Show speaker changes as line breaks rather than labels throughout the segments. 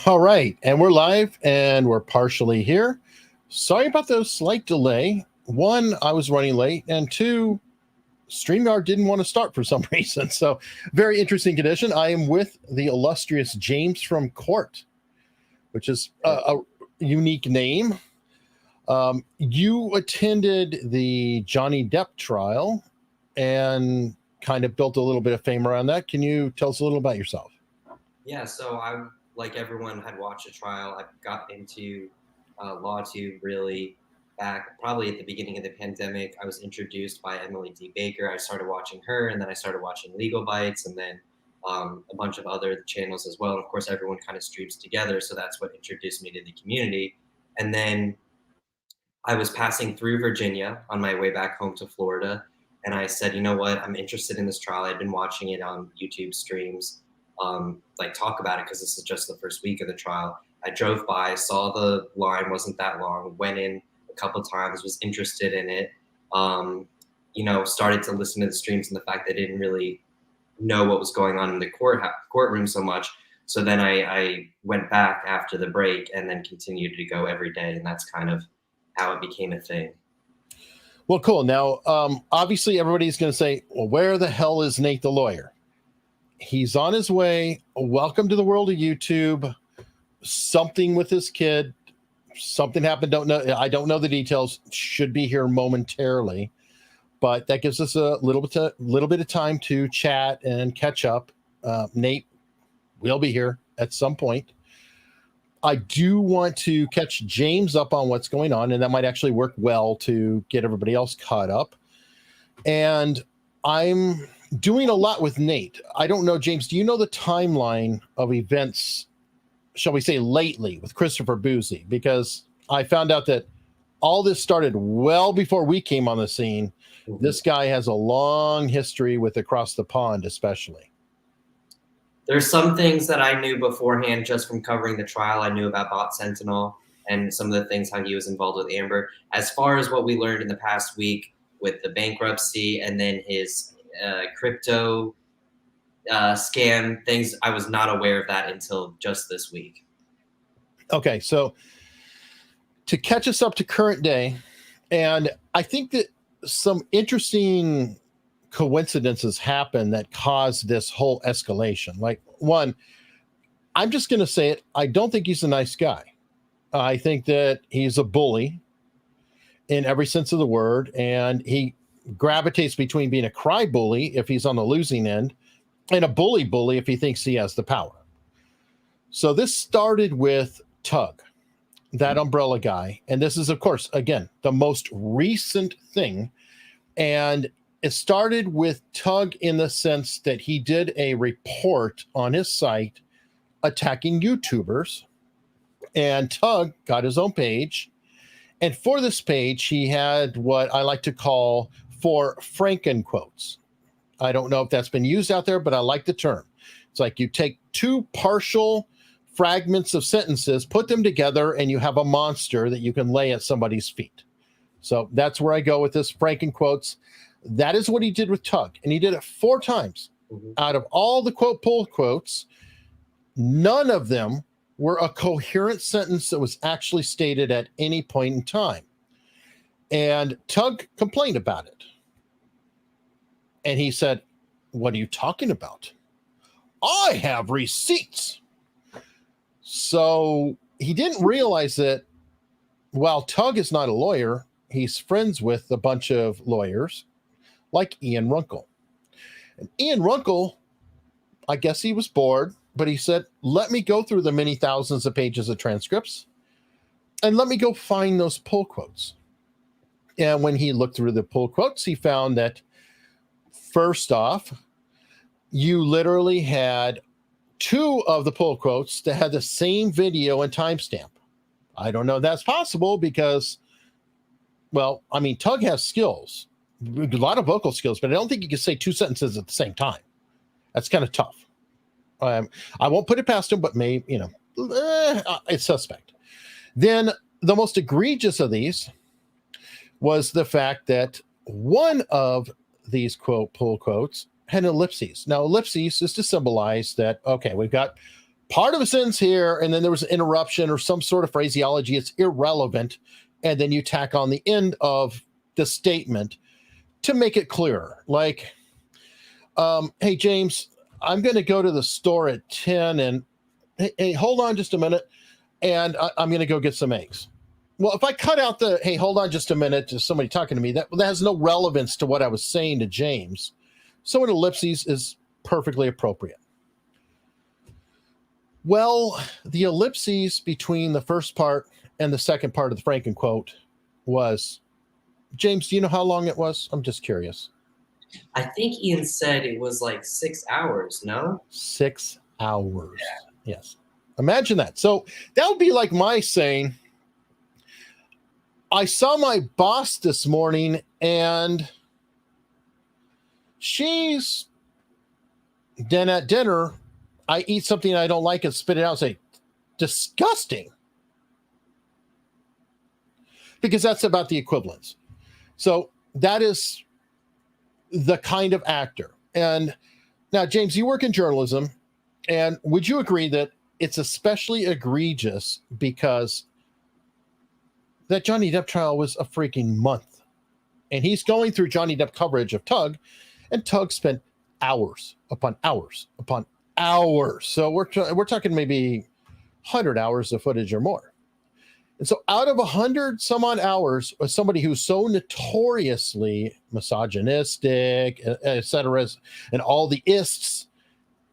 All right, and we're live and we're partially here. Sorry about the slight delay. One, I was running late, and two, StreamYard didn't want to start for some reason. So very interesting condition. I am with the illustrious James from Court, which is a unique name. You attended the Johnny Depp trial and kind of built a little bit of fame around that. Can you tell us a little about yourself?
Yeah, so I, like everyone, had watched the trial. I got into law too really back probably at the beginning of the pandemic. I was introduced by Emily D. Baker. I started watching her, and then I started watching Legal Bites, and then a bunch of other channels as well. And of course, everyone kind of streams together, so that's what introduced me to the community. And then I was passing through Virginia on my way back home to Florida, and I said, you know what, I'm interested in this trial. I'd been watching it on YouTube streams, like talk about it, because this is just the first week of the trial. I drove by, saw the line wasn't that long, went in a couple times, was interested in it, you know, started to listen to the streams, and the fact that I didn't really know what was going on in the courtroom so much. So then I went back after the break and then continued to go every day, and that's kind of how it became a thing.
Well, cool. Now, obviously, everybody's going to say, well, where the hell is Nate the lawyer? He's on his way. Welcome to the world of YouTube. Something with this kid. Something happened. Don't know. I don't know the details. Should be here momentarily. But that gives us a little bit of time to chat and catch up. Nate will be here at some point. I do want to catch James up on what's going on, and that might actually work well to get everybody else caught up. And I'm doing a lot with Nate. I don't know, James, do you know the timeline of events, shall we say, lately with Christopher Bouzy? Because I found out that all this started well before we came on the scene. Mm-hmm. This guy has a long history with Across the Pond, especially.
There's some things that I knew beforehand just from covering the trial. I knew about Bot Sentinel and some of the things, how he was involved with Amber. As far as what we learned in the past week with the bankruptcy and then his crypto scam things, I was not aware of that until just this week.
Okay, so to catch us up to current day, and I think that some interesting coincidences happen that caused this whole escalation. Like, one, I'm just going to say it. I don't think he's a nice guy. I think that he's a bully in every sense of the word. And he gravitates between being a cry bully if he's on the losing end and a bully if he thinks he has the power. So this started with Tug, that umbrella guy. And this is, of course, again, the most recent thing. And it started with Tug in the sense that he did a report on his site attacking YouTubers, and Tug got his own page. And for this page, he had what I like to call 4 Franken quotes. I don't know if that's been used out there, but I like the term. It's like you take 2 partial fragments of sentences, put them together, and you have a monster that you can lay at somebody's feet. So that's where I go with this Franken quotes. That is what he did with Tug, and he did it 4 times. Mm-hmm. Out of all the pull quotes, none of them were a coherent sentence that was actually stated at any point in time. And Tug complained about it. And he said, "What are you talking about? I have receipts." So he didn't realize that while Tug is not a lawyer, he's friends with a bunch of lawyers like Ian Runkle. And Ian Runkle, I guess he was bored, but he said, let me go through the many thousands of pages of transcripts and let me go find those pull quotes. And when he looked through the pull quotes, he found that first off, you literally had 2 of the pull quotes that had the same video and timestamp. I don't know if that's possible because, well, I mean, Tug has skills, a lot of vocal skills, but I don't think you can say 2 sentences at the same time. That's kind of tough. I won't put it past him, but maybe, you know, it's suspect. Then the most egregious of these was the fact that one of these quote pull quotes had ellipses. Now, ellipses is to symbolize that, okay, we've got part of a sentence here, and then there was an interruption or some sort of phraseology. It's irrelevant. And then you tack on the end of the statement to make it clearer. Like, hey, James, I'm going to go to the store at 10 and hey, hold on just a minute. And I'm going to go get some eggs. Well, if I cut out the, hey, hold on just a minute to somebody talking to me, that has no relevance to what I was saying to James. So an ellipses is perfectly appropriate. Well, the ellipses between the first part and the second part of the Franken quote was, James, do you know how long it was? I'm just curious.
I think Ian said it was like 6 hours, no?
6 hours. Yeah. Yes. Imagine that. So that would be like my saying, I saw my boss this morning and then at dinner, I eat something I don't like and spit it out and say, disgusting. Because that's about the equivalence. So that is the kind of actor. And now, James, you work in journalism, and would you agree that it's especially egregious because that Johnny Depp trial was a freaking month, and he's going through Johnny Depp coverage of Tug, and Tug spent hours upon hours upon hours. So we're talking maybe 100 hours of footage or more. And so out of 100 some odd hours of somebody who's so notoriously misogynistic, et cetera, and all the ists,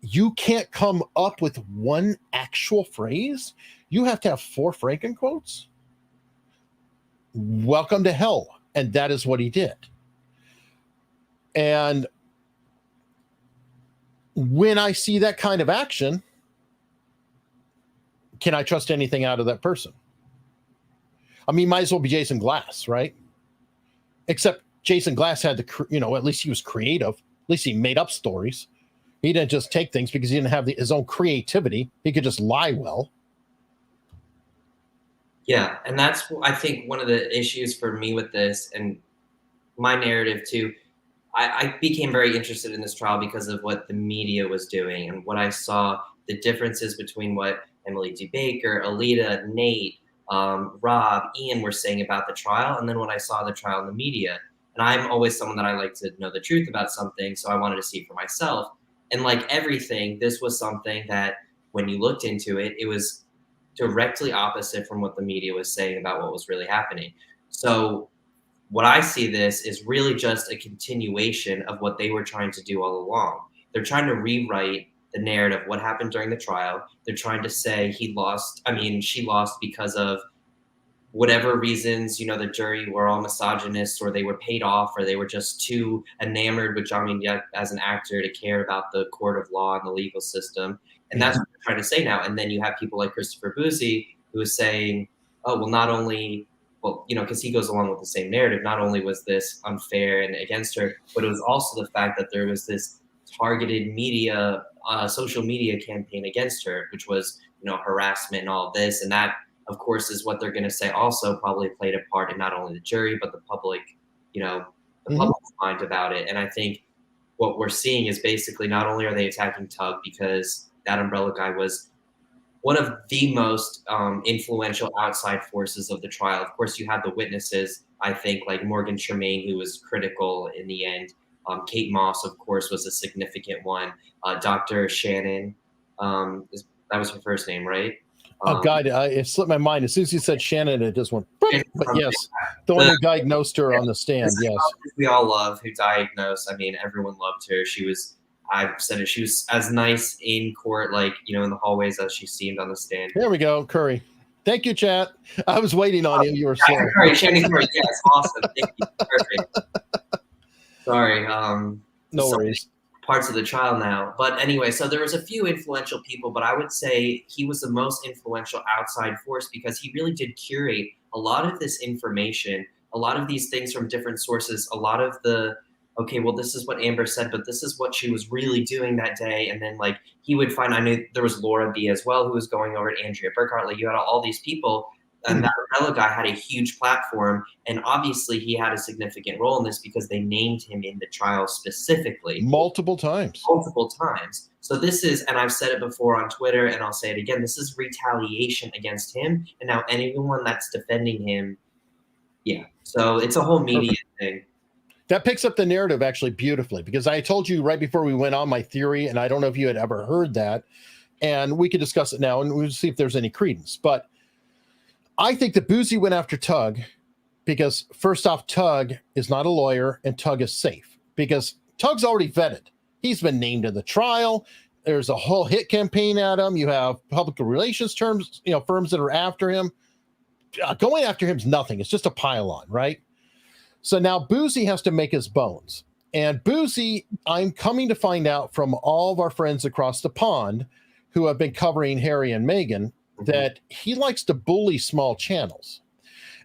you can't come up with one actual phrase. You have to have 4 Franken quotes. Welcome to hell. And that is what he did. And when I see that kind of action, can I trust anything out of that person? I mean, might as well be Jason Glass, right? Except Jason Glass had to, at least he was creative. At least he made up stories. He didn't just take things because he didn't have his own creativity. He could just lie well.
Yeah, and that's, I think, one of the issues for me with this and my narrative too. I became very interested in this trial because of what the media was doing and what I saw, the differences between what Emily D. Baker, Alita, Nate, Rob, Ian were saying about the trial, and then when I saw the trial in the media. And I'm always someone that I like to know the truth about something, so I wanted to see it for myself. And like everything, this was something that when you looked into it, it was directly opposite from what the media was saying about what was really happening. So what I see this is really just a continuation of what they were trying to do all along. They're trying to rewrite the narrative, what happened during the trial. They're trying to say she lost because of whatever reasons, the jury were all misogynists, or they were paid off, or they were just too enamored with Johnny Depp as an actor to care about the court of law and the legal system. And that's what they're trying to say now. And then you have people like Christopher Bouzy, who is saying, oh, well, not only, because he goes along with the same narrative, not only was this unfair and against her, but it was also the fact that there was this targeted media, social media campaign against her, which was, harassment and all of this. And that, of course, is what they're going to say also probably played a part in not only the jury, but the public, public's mind about it. And I think what we're seeing is basically not only are they attacking Tug because that umbrella guy was one of the most influential outside forces of the trial. Of course, you had the witnesses, I think, like Morgan Tremaine, who was critical in the end. Kate Moss, of course, was a significant one. Dr. Shannon, that was her first name, right?
Oh, God, it slipped my mind. As soon as you said Shannon, it just went, but yes, the one who diagnosed her on the stand, yes.
We all love who diagnosed. I mean, everyone loved her. I've said it, she was as nice in court, in the hallways as she seemed on the stand.
There we go, Curry. Thank you, chat. I was waiting on you. You were slow.
Shannon Curry, yes, awesome. Thank you. Perfect. Sorry.
No worries.
Parts of the trial now. But anyway, so there was a few influential people, but I would say he was the most influential outside force because he really did curate a lot of this information, a lot of these things from different sources, a lot of the, okay, well, this is what Amber said, but this is what she was really doing that day. And then he would find, I knew there was Laura B as well, who was going over at Andrea Burkhart. You had all these people and that umbrella guy had a huge platform, and obviously he had a significant role in this because they named him in the trial specifically
multiple times.
So this is, and I've said it before on Twitter, and I'll say it again, this is retaliation against him, and now anyone that's defending him, yeah. So it's a whole media thing.
That picks up the narrative actually beautifully, because I told you right before we went on my theory, and I don't know if you had ever heard that, and we could discuss it now and we'll see if there's any credence. But I think that Bouzy went after Tug because, first off, Tug is not a lawyer and Tug is safe because Tug's already vetted. He's been named in the trial. There's a whole hit campaign at him. You have public relations firms that are after him. Going after him is nothing. It's just a pile-on, right? So now Bouzy has to make his bones. And Bouzy, I'm coming to find out from all of our friends across the pond who have been covering Harry and Meghan, that he likes to bully small channels.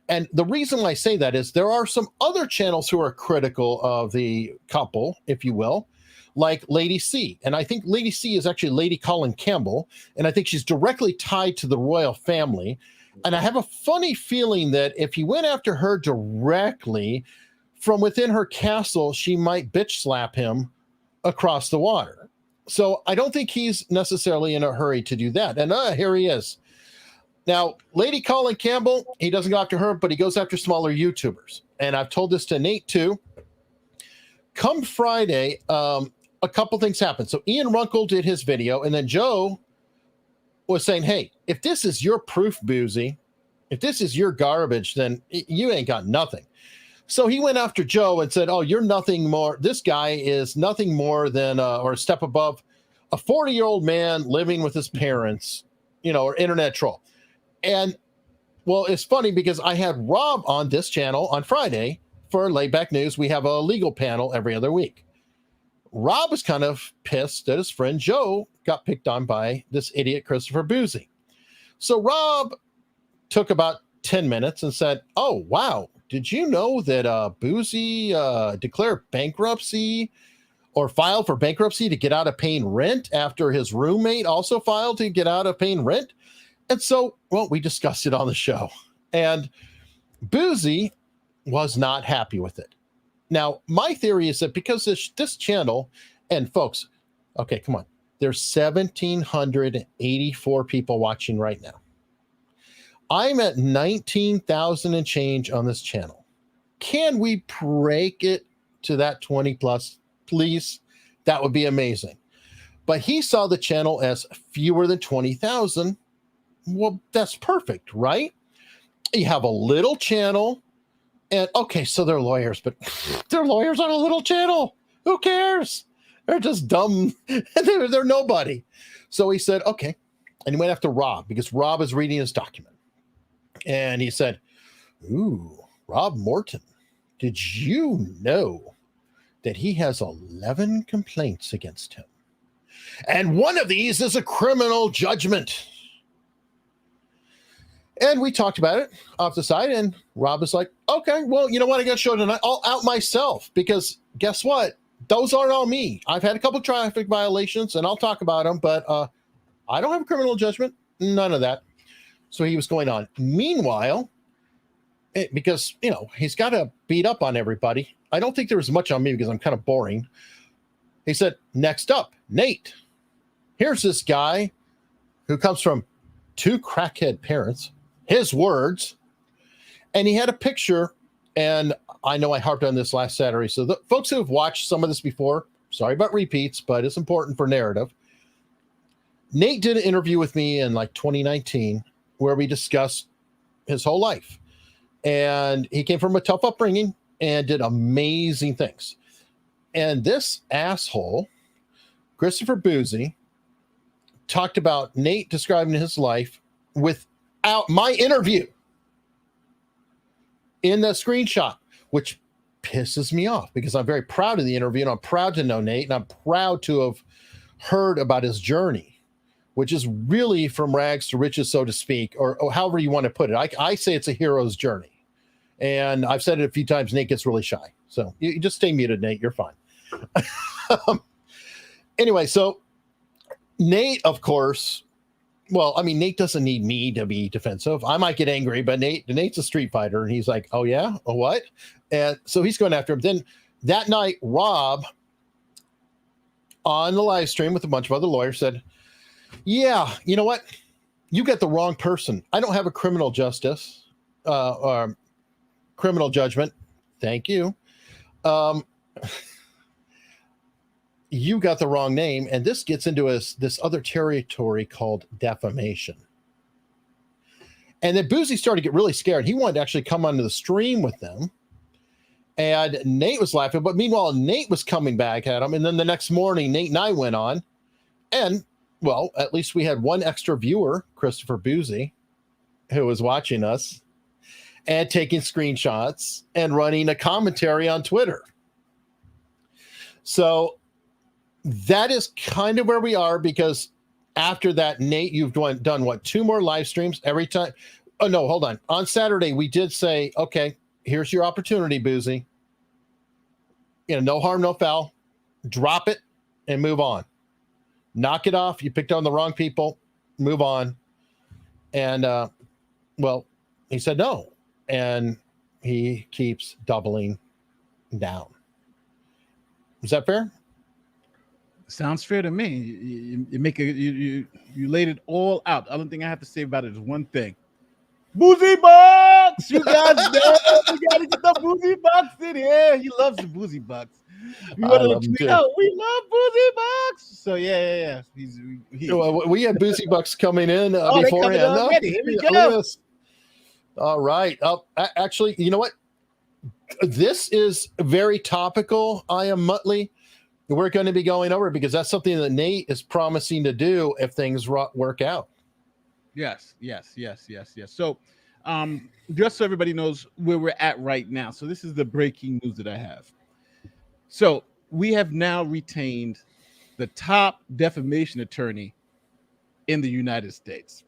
And the reason I say that is there are some other channels who are critical of the couple, if you will, like Lady C. And I think Lady C is actually Lady Colin Campbell, and I think she's directly tied to the royal family. And I have a funny feeling that if he went after her directly from within her castle, she might bitch slap him across the water. So I don't think he's necessarily in a hurry to do that. And here he is. Now, Lady Colin Campbell, he doesn't go after her, but he goes after smaller YouTubers. And I've told this to Nate too. Come Friday, a couple things happened. So Ian Runkle did his video, and then Joe was saying, hey, if this is your proof, Bouzy, if this is your garbage, then you ain't got nothing. So he went after Joe and said, oh, you're nothing more. This guy is nothing more than, or a step above, a 40-year-old man living with his parents, or internet troll. And, well, it's funny because I had Rob on this channel on Friday for Laidback News. We have a legal panel every other week. Rob was kind of pissed that his friend Joe got picked on by this idiot Christopher Bouzy. So Rob took about 10 minutes and said, oh, wow, did you know that Bouzy declared bankruptcy or filed for bankruptcy to get out of paying rent after his roommate also filed to get out of paying rent? And so, well, we discussed it on the show. And Bouzy was not happy with it. Now, my theory is that because this channel, and folks, okay, come on. There's 1,784 people watching right now. I'm at 19,000 and change on this channel. Can we break it to that 20 plus, please? That would be amazing. But he saw the channel as fewer than 20,000. Well, that's perfect, right? You have a little channel, and okay, so they're lawyers, but they're lawyers on a little channel. Who cares? They're just dumb. They're nobody. So he said, okay. And he went after Rob because Rob is reading his document. And he said, ooh, Rob Morton, did you know that he has 11 complaints against him? And one of these is a criminal judgment. And we talked about it off the side, and Rob is like, okay, well, you know what? I got to show tonight. I'll out myself because guess what? Those aren't all me. I've had a couple of traffic violations, and I'll talk about them, but I don't have a criminal judgment. None of that. So he was going on. Meanwhile, because, he's got to beat up on everybody. I don't think there was much on me because I'm kind of boring. He said, next up, Nate. Here's this guy who comes from 2 crackhead parents, his words. And he had a picture, and I know I harped on this last Saturday. So the folks who have watched some of this before, sorry about repeats, but it's important for narrative. Nate did an interview with me in like 2019 where we discussed his whole life. And he came from a tough upbringing and did amazing things. And this asshole, Christopher Bouzy, talked about Nate describing his life without my interview in the screenshot, which pisses me off because I'm very proud of the interview and I'm proud to know Nate and I'm proud to have heard about his journey, which is really from rags to riches, so to speak, or however you want to put it. I say it's a hero's journey. And I've said it a few times, Nate gets really shy. So you just stay muted, Nate. You're fine. Anyway, so Nate, of course, well, I mean, Nate doesn't need me to be defensive. I might get angry, but Nate's a street fighter, and he's like, "Oh yeah, oh what?" And so he's going after him. Then that night, Rob on the live stream with a bunch of other lawyers said, "Yeah, you know what? You got the wrong person. I don't have a criminal justice, criminal judgment. Thank you. You got the wrong name." And this gets into this other territory called defamation. And then Bouzy started to get really scared. He wanted to actually come onto the stream with them. And Nate was laughing. But meanwhile, Nate was coming back at him. And then the next morning, Nate and I went on. And, well, at least we had one extra viewer, Christopher Bouzy, who was watching us and taking screenshots and running a commentary on Twitter. So that is kind of where we are, because after that, Nate, you've done what, 2 more live streams every time? Oh, no, hold on. On Saturday, we did say, okay, here's your opportunity, Bouzy. You know, no harm, no foul. Drop it and move on. Knock it off. You picked on the wrong people. Move on. And, well, he said no. And he keeps doubling down. Is that fair?
Sounds fair to me. You laid it all out. The only thing I have to say about it is one thing. Bouzy Bucks! You guys know we gotta get the Bouzy Bucks in here. He loves the Bouzy Bucks. We love Bouzy Bucks. So yeah.
We had Bouzy Bucks coming in beforehand.
Already. Here we go.
Yes. All right. Actually, you know what? This is very topical. I am Muttley. We're going to be going over it because that's something that Nate is promising to do if things work out.
Yes. So, just so everybody knows where we're at right now. So this is the breaking news that I have. So we have now retained the top defamation attorney in the United States.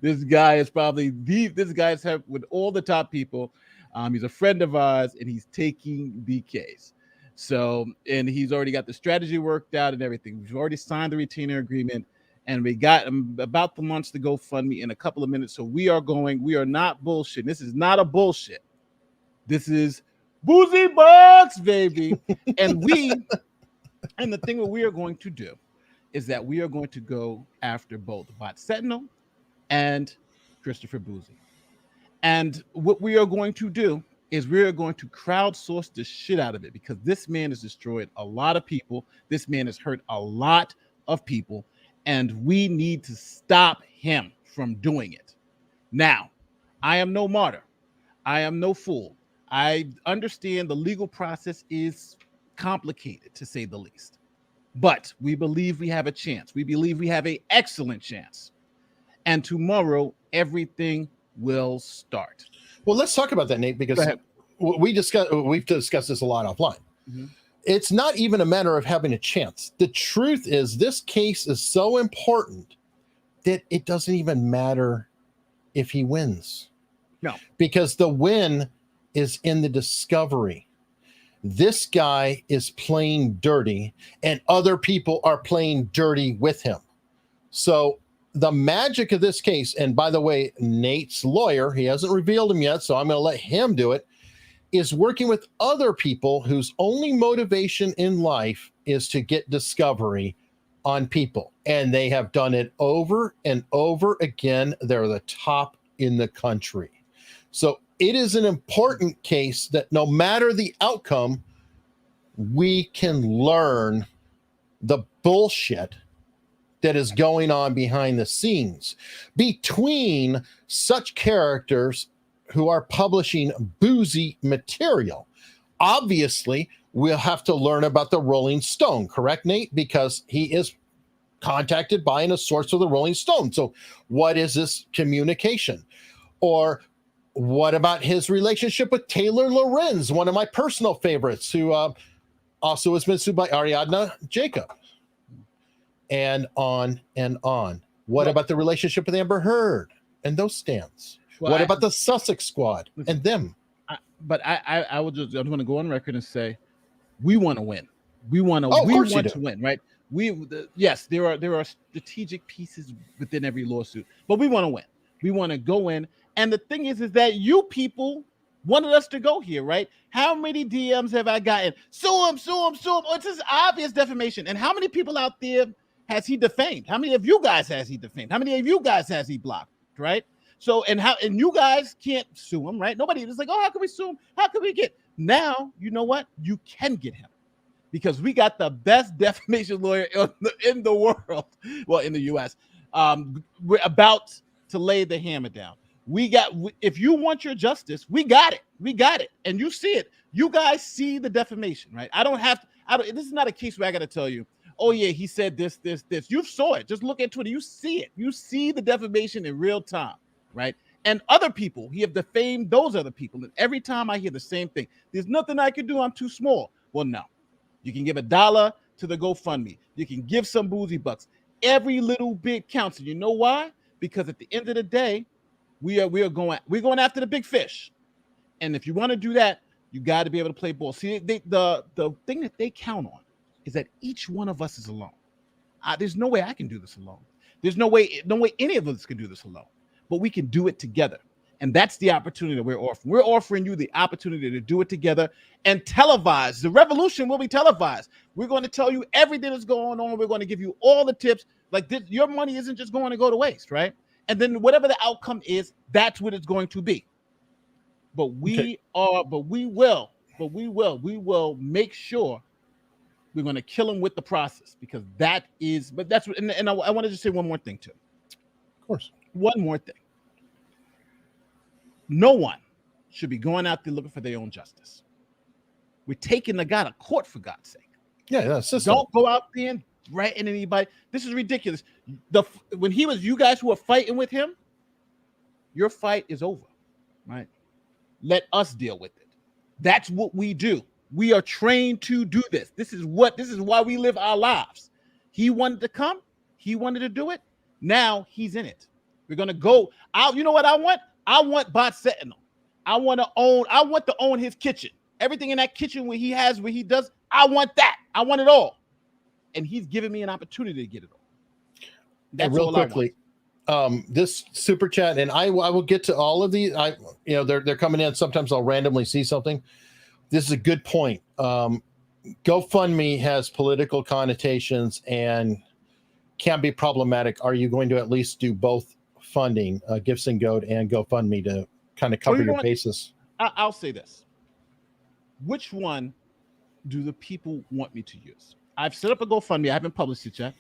This guy is probably this guy's have with all the top people. He's a friend of ours, and he's taking the case. So, and he's already got the strategy worked out and everything. We've already signed the retainer agreement, and we got about to launch the GoFundMe in a couple of minutes. So we are not bullshit. This is not a bullshit. This is Bouzy Bucks, baby. And the thing that we are going to do is that we are going to go after both Bot Sentinel and Christopher Bouzy. And what we are going to do is we are going to crowdsource the shit out of it, because this man has destroyed a lot of people. This man has hurt a lot of people, and we need to stop him from doing it. Now, I am no martyr. I am no fool. I understand the legal process is complicated, to say the least. But we believe we have a chance. We believe we have an excellent chance. And tomorrow, everything will start.
Well, let's talk about that, Nate, because we've discussed this a lot offline. Mm-hmm. It's not even a matter of having a chance. The truth is, this case is so important that it doesn't even matter if he wins.
No.
Because the win is in the discovery. This guy is playing dirty, and other people are playing dirty with him. So the magic of this case, and by the way, Nate's lawyer, he hasn't revealed him yet, so I'm going to let him do it, is working with other people whose only motivation in life is to get discovery on people. And they have done it over and over again. They're the top in the country. So it is an important case that no matter the outcome, we can learn the bullshit that is going on behind the scenes between such characters who are publishing boozy material. Obviously, we'll have to learn about the Rolling Stone, correct, Nate? Because he is contacted by a source of the Rolling Stone. So what is this communication? Or what about his relationship with Taylor Lorenz, one of my personal favorites, who also has been sued by Ariadna Jacob? And on and on. What about the relationship with Amber Heard and those stands? Well, what about the Sussex squad and them?
I'm going to go on record and say, we want to win. We want to win, right? Yes, there are strategic pieces within every lawsuit, but we want to win. We want to go in, and the thing is that you people wanted us to go here, right? How many DMs have I gotten? Sue him, sue him, sue him. Oh, it's just obvious defamation. And how many people out there has he defamed? How many of you guys has he defamed? How many of you guys has he blocked? Right? So and you guys can't sue him, right? Nobody is like, oh, how can we sue him? How can we get now? You know what? You can get him. Because we got the best defamation lawyer in the world, well, in the U.S. We're about to lay the hammer down. If you want your justice, we got it, and you see it. You guys see the defamation, right? This is not a case where I got to tell you, oh yeah, he said this. You saw it. Just look at Twitter. You see it. You see the defamation in real time, right? And other people, he have defamed those other people. And every time I hear the same thing, there's nothing I can do. I'm too small. Well, no. You can give $1 to the GoFundMe. You can give some Bouzy bucks. Every little bit counts. And you know why? Because at the end of the day, we're going after the big fish. And if you want to do that, you got to be able to play ball. See, the thing that they count on is that each one of us is alone. There's no way I can do this alone. There's no way any of us can do this alone. But we can do it together. And that's the opportunity that we're offering. We're offering you the opportunity to do it together and televise. The revolution will be televised. We're going to tell you everything that's going on. We're going to give you all the tips. Like this, your money isn't just going to go to waste, right? And then whatever the outcome is, that's what it's going to be. But we will make sure we're going to kill them with the process, because that's what, and I want to just say one more thing too.
Of course.
One more thing. No one should be going out there looking for their own justice. We're taking the guy to court, for God's sake.
Yeah, that's
Don't go out there and threaten anybody. This is ridiculous. When you guys who are fighting with him, your fight is over, right? Let us deal with it. That's what we do. We are trained to do this. This is why we live our lives. He wanted to come. He wanted to do it. Now he's in it. We're gonna go out. You know what I want? I want Bot Sentinel. I want to own his kitchen. Everything in that kitchen where he does, I want that. I want it all. And he's giving me an opportunity to get it all. That's
real
all
quickly. This super chat, and I will get to all of these. They're coming in. Sometimes I'll randomly see something. This is a good point. GoFundMe has political connotations and can be problematic. Are you going to at least do both funding, Gifts and Goat and GoFundMe, to kind of cover your bases?
I'll say this. Which one do the people want me to use? I've set up a GoFundMe. I haven't published it yet.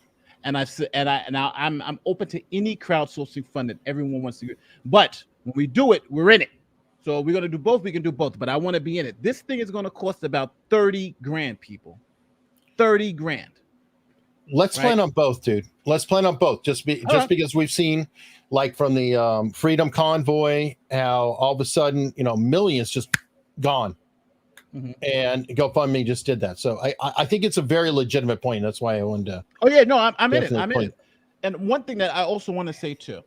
And I'm open to any crowdsourcing fund that everyone wants to get. But when we do it, we're in it. So we're going to do both. We can do both, but I want to be in it. This thing is going to cost about 30 grand, people. 30 grand.
Let's plan on both, dude. Let's plan on both. Just because we've seen, like from the Freedom Convoy, how all of a sudden, millions just gone. Mm-hmm. And GoFundMe just did that. So I think it's a very legitimate point. That's why I wanted to.
Oh yeah, no, I'm in it. I'm in it. And one thing that I also want to say too,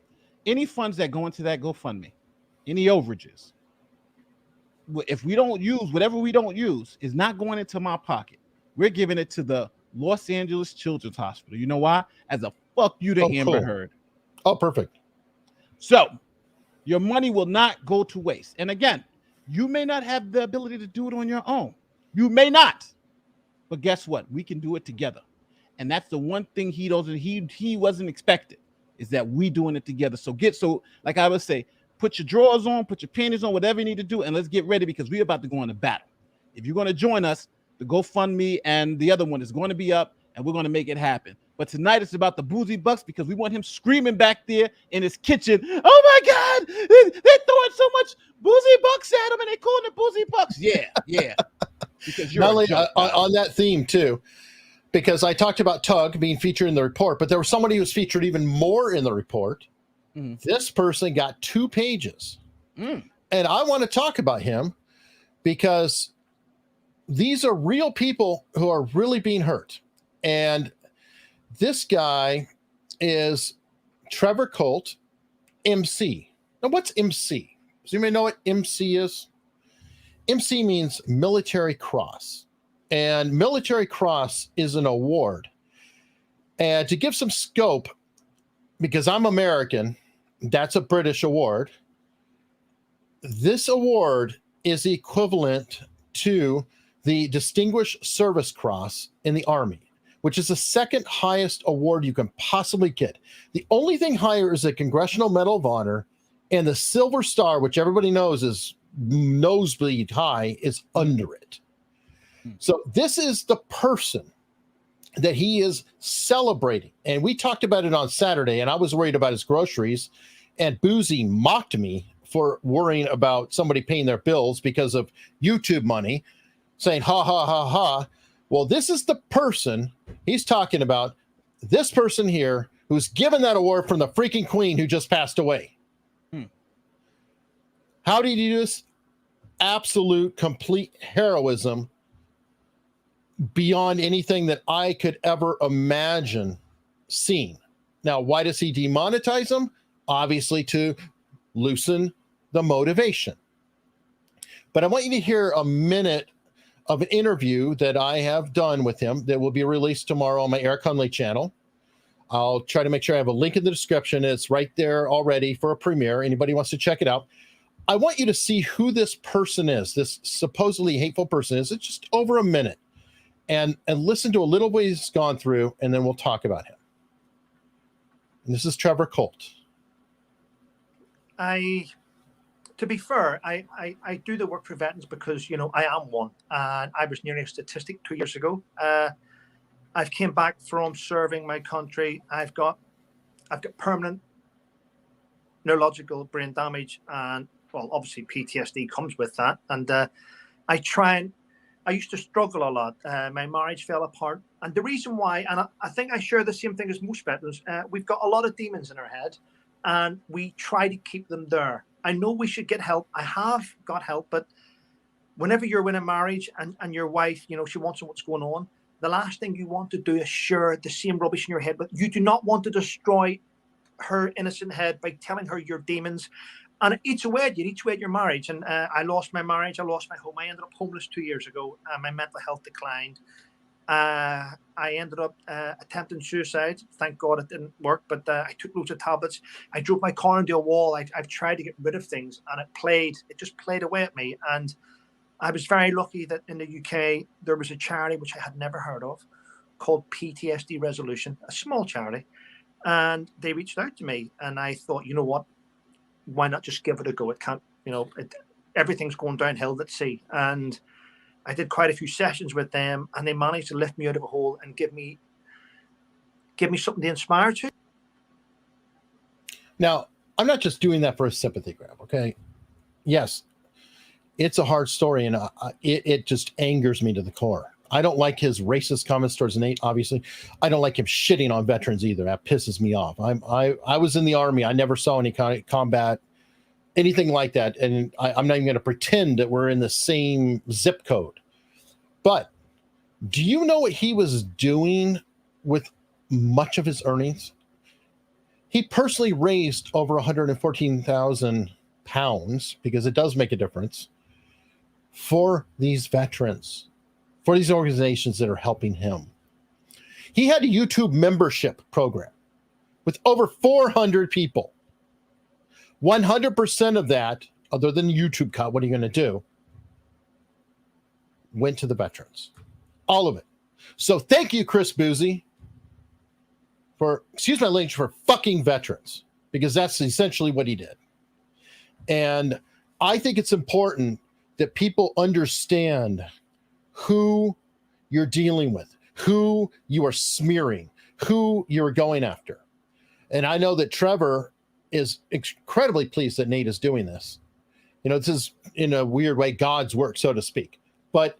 any funds that go into that GoFundMe, any overages, if we don't use whatever we don't use, is not going into my pocket. We're giving it to the Los Angeles Children's Hospital. You know why? As a fuck you to Amber Heard.
Oh, perfect.
So your money will not go to waste. And again, you may not have the ability to do it on your own. You may not. But guess what? We can do it together. And that's the one thing he wasn't expected, is that we doing it together. So like I would say, put your drawers on, put your panties on, whatever you need to do, and let's get ready, because we're about to go into battle. If you're going to join us, the GoFundMe and the other one is going to be up, and we're going to make it happen. But tonight it's about the Bouzy bucks, because we want him screaming back there in his kitchen. Oh my God, they're throwing so much Bouzy bucks at him, and they're calling it Bouzy bucks. Yeah. Because you're
on that theme too, because I talked about Tug being featured in the report, but there was somebody who was featured even more in the report. Mm-hmm. This person got 2 pages, and I want to talk about him because these are real people who are really being hurt. And this guy is Trevor Colt, MC. Now, what's MC? Does anybody know what MC is? MC means Military Cross. And Military Cross is an award And to give some scope, because I'm American, that's a British award. This award is equivalent to the Distinguished Service Cross in the Army, which is the second highest award you can possibly get. The only thing higher is the Congressional Medal of Honor, and the Silver Star, which everybody knows is nosebleed high, is under it. So this is the person that he is celebrating. And we talked about it on Saturday, and I was worried about his groceries, and Bouzy mocked me for worrying about somebody paying their bills because of YouTube money, saying, ha, ha, ha, ha. Well, this is the person he's talking about, this person here who's given that award from the freaking queen who just passed away. How did he do this? Absolute, complete heroism beyond anything that I could ever imagine seeing. Now, why does he demonetize them? Obviously, to loosen the motivation. But I want you to hear a minute of an interview that I have done with him that will be released tomorrow on my Eric Hunley channel. I'll try to make sure I have a link in the description. It's right there already for a premiere. Anybody wants to check it out. I want you to see who this person is, this supposedly hateful person is. It's just over a minute. And listen to a little what he's gone through, and then we'll talk about him. And this is Trevor Colt.
To be fair, I do the work for veterans because, I am one. And I was nearly a statistic 2 years ago. I've came back from serving my country. I've got permanent neurological brain damage, and well, obviously PTSD comes with that. And I used to struggle a lot. My marriage fell apart. And the reason why, and I think I share the same thing as most veterans, we've got a lot of demons in our head, and we try to keep them there. I know we should get help. I have got help, but whenever you're in a marriage and your wife, she wants to know what's going on, the last thing you want to do is share the same rubbish in your head, but you do not want to destroy her innocent head by telling her your demons. And it eats away at your marriage. And I lost my marriage. I lost my home. I ended up homeless 2 years ago. My mental health declined. I ended up attempting suicide. Thank God it didn't work, but I took loads of tablets. I drove my car into a wall. I've tried to get rid of things, and it just played away at me. And I was very lucky that in the UK, there was a charity which I had never heard of called PTSD Resolution, a small charity. And they reached out to me, and I thought, you know what? Why not just give it a go? It can't, everything's going downhill at sea. And I did quite a few sessions with them, and they managed to lift me out of a hole and give me something to inspire to.
Now, I'm not just doing that for a sympathy grab, okay? Yes, it's a hard story, and it just angers me to the core. I don't like his racist comments towards Nate, obviously. I don't like him shitting on veterans either. That pisses me off. I was in the Army. I never saw any kind of combat, anything like that. And I'm not even going to pretend that we're in the same zip code. But do you know what he was doing with much of his earnings? He personally raised over 114,000 pounds, because it does make a difference, for these veterans, for these organizations that are helping him. He had a YouTube membership program with over 400 people. 100% of that, other than YouTube cut, what are you going to do, went to the veterans. All of it. So thank you, Chris Bouzy, for, excuse my language, for fucking veterans, because that's essentially what he did. And I think it's important that people understand who you're dealing with, who you are smearing, who you're going after. And I know that Trevor is incredibly pleased that Nate is doing this. This is, in a weird way, God's work, so to speak. But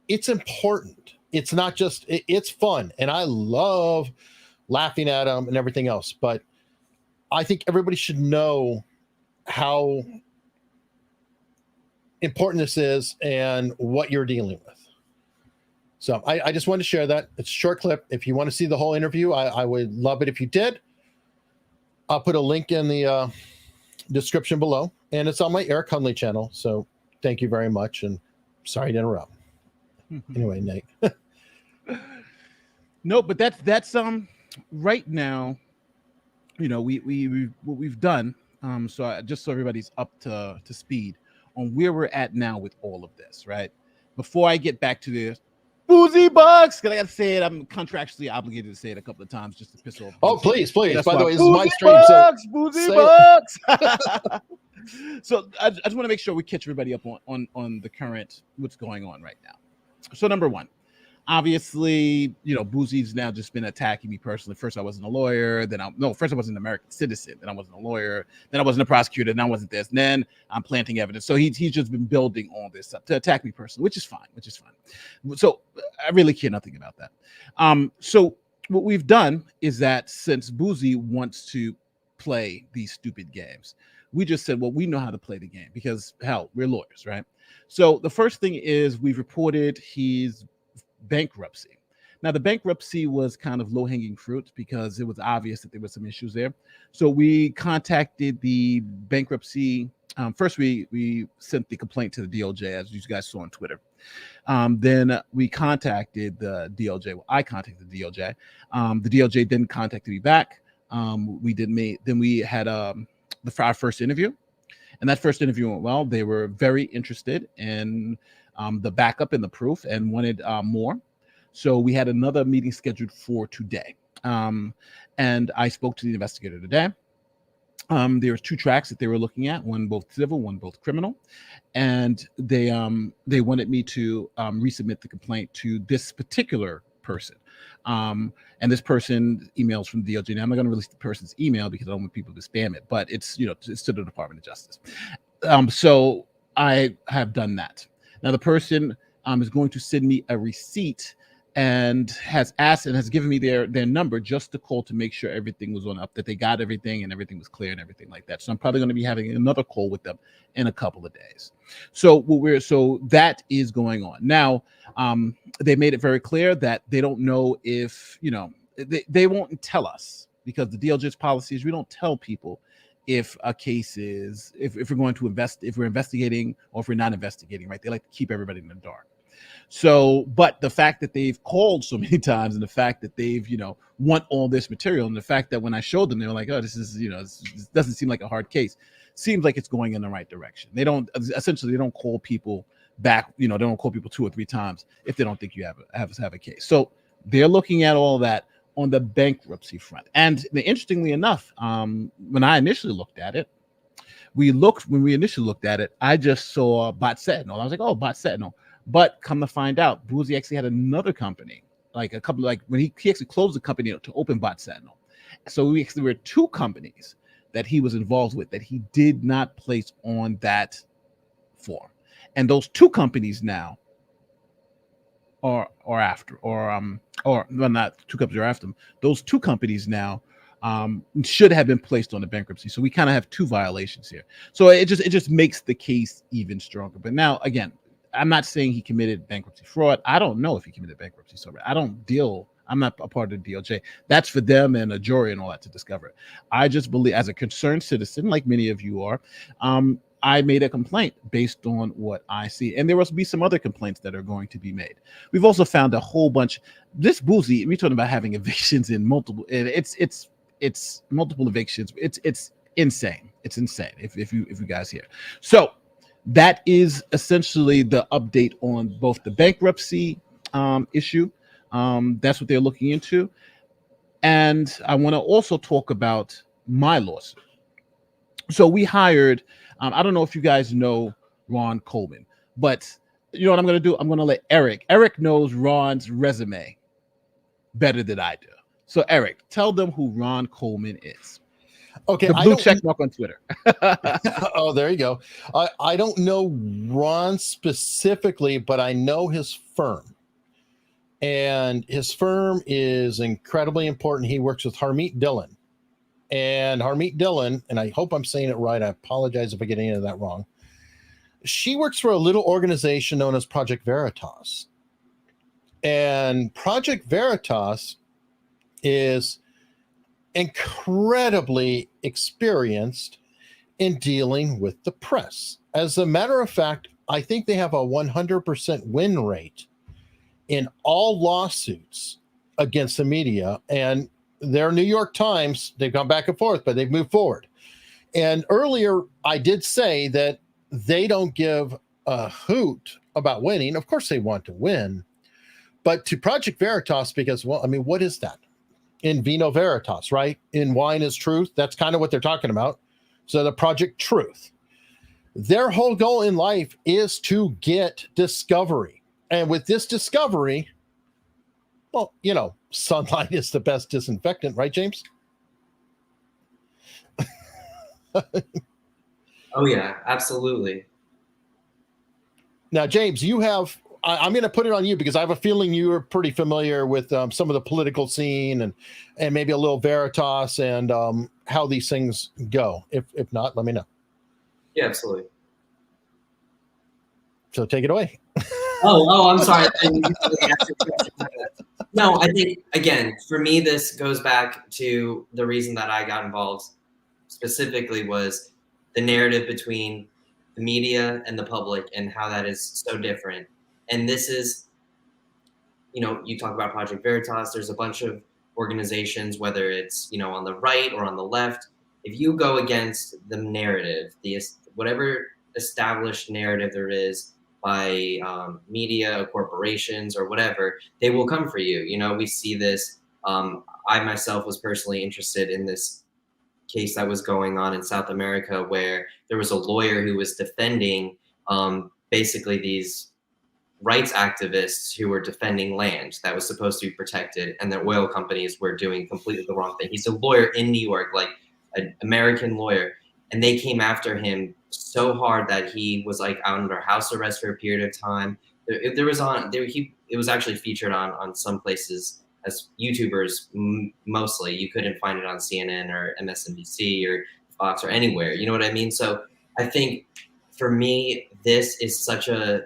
it's important. It's not just, it's fun. And I love laughing at him and everything else. But I think everybody should know how important this is and what you're dealing with. So I just wanted to share that. It's a short clip. If you want to see the whole interview, I would love it if you did. I'll put a link in the description below, and it's on my Eric Hunley channel. So thank you very much, and sorry to interrupt. Anyway, Nate.
No, but that's right now, you know, what we've done. Just so everybody's up to speed on where we're at now with all of this, right? Before I get back to this, Bouzy Bucks, because I gotta say it, I'm contractually obligated to say it a couple of times just to piss off.
Oh,
Bouzy.
please. By
why
the way, this is my stream.
Bouzy
say
Bucks. So I just want to make sure we catch everybody up on the current what's going on right now. So number one, obviously, you know, Bouzy's now just been attacking me personally. First, I wasn't a lawyer. First I wasn't an American citizen. Then I wasn't a lawyer. Then I wasn't a prosecutor. Then I wasn't this. And then I'm planting evidence. So he's just been building all this up to attack me personally, which is fine. So I really care nothing about that. So what we've done is that since Bouzy wants to play these stupid games, we just said, well, we know how to play the game because hell, we're lawyers, right? So the first thing is we've reported his bankruptcy. Now, the bankruptcy was kind of low-hanging fruit because it was obvious that there were some issues there. So we contacted the bankruptcy. First, we sent the complaint to the DOJ, as you guys saw on Twitter. Then we contacted the DOJ. Well, I contacted the DOJ. The DOJ then contacted me back. We had our first interview, and that first interview went well. They were very interested in the backup and the proof and wanted more. So we had another meeting scheduled for today. And I spoke to the investigator today. There were two tracks that they were looking at, one both civil, one both criminal. And they wanted me to resubmit the complaint to this particular person. And this person emails from the DOJ. Now, I'm not going to release the person's email because I don't want people to spam it, but it's to the Department of Justice. So I have done that. Now the person is going to send me a receipt and has asked and has given me their number just to call to make sure everything was on up, that they got everything and everything was clear and everything like that. So I'm probably going to be having another call with them in a couple of days. So that is going on. Now, they made it very clear that they don't know if, they won't tell us, because the DOJ's policy is we don't tell people if a case is, if we're going to invest, if we're investigating or if we're not investigating, right? They like to keep everybody in the dark. So, but the fact that they've called so many times and the fact that they've, want all this material, and the fact that when I showed them, they were like, oh, this is, this doesn't seem like a hard case. Seems like it's going in the right direction. They don't call people back, they don't call people 2 or 3 times if they don't think you have a case. So they're looking at all that on the bankruptcy front. And interestingly enough, when I initially looked at it, I just saw Bot Sentinel. I was like, oh, Bot Sentinel. But come to find out, Bouzy actually had another company, when he actually closed the company to open Bot Sentinel. So there were 2 companies that he was involved with that he did not place on that form. And those 2 companies now not 2 companies are after them. Those 2 companies now should have been placed on the bankruptcy. So we kind of have 2 violations here. So it just makes the case even stronger. But now, again, I'm not saying he committed bankruptcy fraud. I don't know if he committed bankruptcy fraud. I'm not a part of the DOJ. That's for them and a jury and all that to discover. I just believe, as a concerned citizen, like many of you are, I made a complaint based on what I see. And there will be some other complaints that are going to be made. We've also found a whole bunch. This Bouzy, we're talking about having evictions in multiple, it's multiple evictions. It's insane. It's insane if you guys hear. So that is essentially the update on both the bankruptcy issue. That's what they're looking into. And I want to also talk about my lawsuit. So we hired, I don't know if you guys know Ron Coleman, but you know what I'm going to do? I'm going to let Eric knows Ron's resume better than I do. So Eric, tell them who Ron Coleman is.
Okay,
the blue check mark on Twitter.
Oh, there you go. I don't know Ron specifically, but I know his firm. And his firm is incredibly important. He works with Harmeet Dillon. And Harmeet Dillon, and I hope I'm saying it right, I apologize if I get any of that wrong. She works for a little organization known as Project Veritas. And Project Veritas is incredibly experienced in dealing with the press. As a matter of fact, I think they have a 100% win rate in all lawsuits against the media, and their New York Times, they've gone back and forth, but they've moved forward. And earlier I did say that they don't give a hoot about winning. Of course they want to win, but to Project Veritas, because, well, I mean, what is that? In vino veritas, right? In wine is truth. That's kind of what they're talking about. So the Project Truth, their whole goal in life is to get discovery. And with this discovery, well, you know, sunlight is the best disinfectant, right, James?
Oh yeah, absolutely.
Now, James, you have, I'm going to put it on you because I have a feeling you are pretty familiar with some of the political scene and maybe a little Veritas and how these things go. If not, let me know.
Yeah, absolutely.
So take it away.
I'm sorry. No, I think, again, for me, this goes back to the reason that I got involved specifically was the narrative between the media and the public and how that is so different. And this is, you know, you talk about Project Veritas, there's a bunch of organizations, whether it's, you know, on the right or on the left. If you go against the narrative, whatever established narrative there is by media, corporations, or whatever, they will come for you. You know, we see this. I myself was personally interested in this case that was going on in South America where there was a lawyer who was defending basically these rights activists who were defending land that was supposed to be protected, and the oil companies were doing completely the wrong thing. He's a lawyer in New York, like an American lawyer, and they came after him so hard that he was like out under house arrest for a period of time. It was actually featured on some places as YouTubers mostly. You couldn't find it on CNN or MSNBC or Fox or anywhere. You know what I mean? So I think for me, this is such an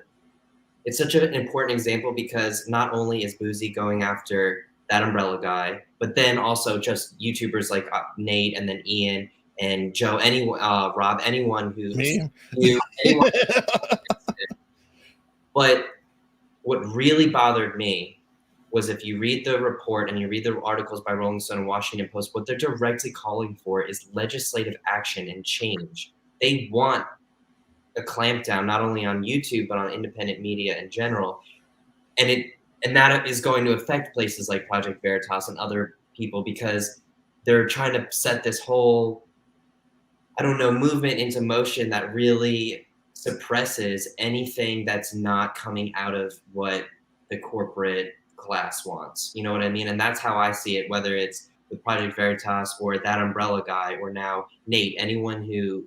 important example because not only is Bouzy going after that umbrella guy, but then also just YouTubers like Nate and then Ian and Joe, Rob, anyone who's new, anyone. But what really bothered me was if you read the report and you read the articles by Rolling Stone and Washington Post, what they're directly calling for is legislative action and change. They want a clampdown not only on YouTube but on independent media in general, and that is going to affect places like Project Veritas and other people because they're trying to set this whole, I don't know, movement into motion that really suppresses anything that's not coming out of what the corporate class wants. You know what I mean? And that's how I see it, whether it's with Project Veritas or that umbrella guy or now Nate. Anyone who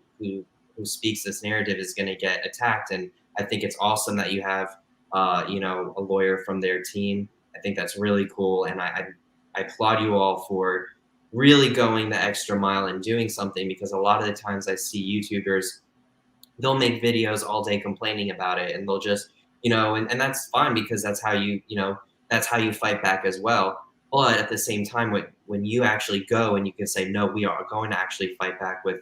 speaks this narrative is going to get attacked. And I think it's awesome that you have you know, a lawyer from their team. I think that's really cool, and I applaud you all for really going the extra mile and doing something, because a lot of the times I see YouTubers, they'll make videos all day complaining about it, and they'll just, you know, and that's fine because that's how you know, that's how you fight back as well. But at the same time, when you actually go and you can say, no, we are going to actually fight back with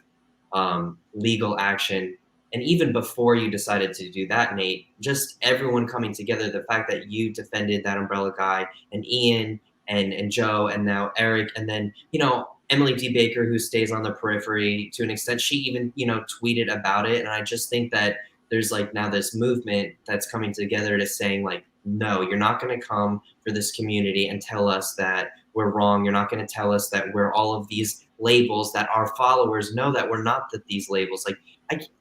legal action. And even before you decided to do that, Nate, just everyone coming together, the fact that you defended that umbrella guy and Ian and Joe and now Eric, and then, you know, Emily D. Baker, who stays on the periphery to an extent, she even, you know, tweeted about it. And I just think that there's like now this movement that's coming together to saying like, no, you're not going to come for this community and tell us that we're wrong. You're not going to tell us that we're all of these labels that our followers know that we're not these labels. Like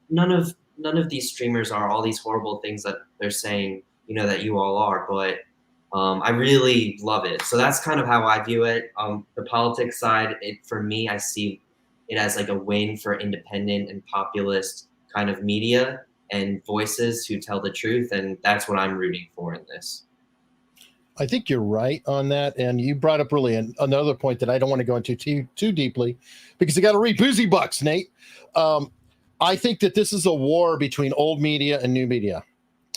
none of these streamers are all these horrible things that they're saying, you know, that you all are, but I really love it. So that's kind of how I view it. The politics side, for me, I see it as like a win for independent and populist kind of media and voices who tell the truth. And that's what I'm rooting for in this.
I think you're right on that. And you brought up really another point that I don't want to go into too deeply because you got to read Bouzy Bucks, Nate. I think that this is a war between old media and new media.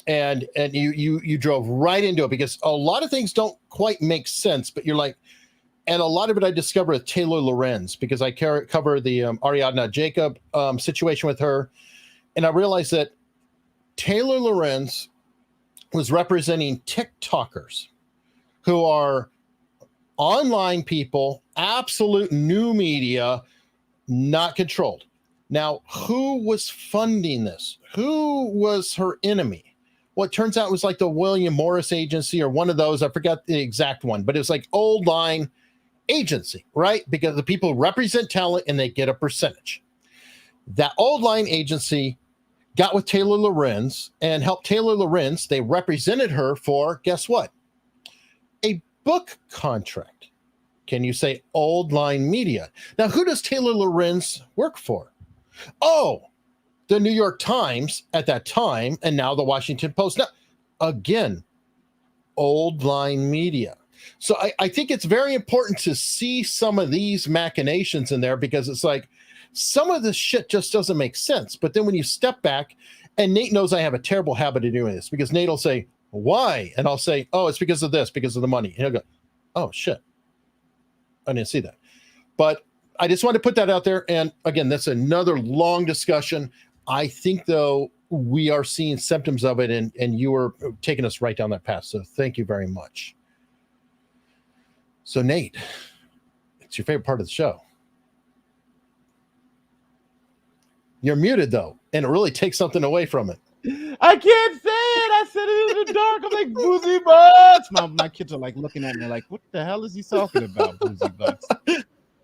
And you drove right into it because a lot of things don't quite make sense, but you're like, and a lot of it I discovered with Taylor Lorenz because I cover the Ariadna Jacob situation with her. And I realized that Taylor Lorenz was representing TikTokers who are online people, absolute new media, not controlled. Now, who was funding this? Who was her enemy? Well, it turns out it was like the William Morris Agency or one of those. I forgot the exact one, but it was like old line agency, right? Because the people represent talent and they get a percentage. That old line agency got with Taylor Lorenz and helped Taylor Lorenz. They represented her for, guess what? A book contract. Can you say old line media? Now, who does Taylor Lorenz work for? Oh, the New York Times at that time, and now the Washington Post. Now, again, old line media. So I think it's very important to see some of these machinations in there, because it's like some of this shit just doesn't make sense. But then when you step back, and Nate knows I have a terrible habit of doing this, because Nate will say, why? And I'll say, oh, it's because of this, because of the money. And he'll go, oh, shit. I didn't see that. But I just want to put that out there. And again, that's another long discussion. I think, though, we are seeing symptoms of it, and you are taking us right down that path. So thank you very much. So, Nate, it's your favorite part of the show. You're muted, though, and it really takes something away from it.
I can't say it. I said it in the dark. I'm like, Boozy Butts. My kids are like looking at me like, what the hell is he talking about, Boozy Butts?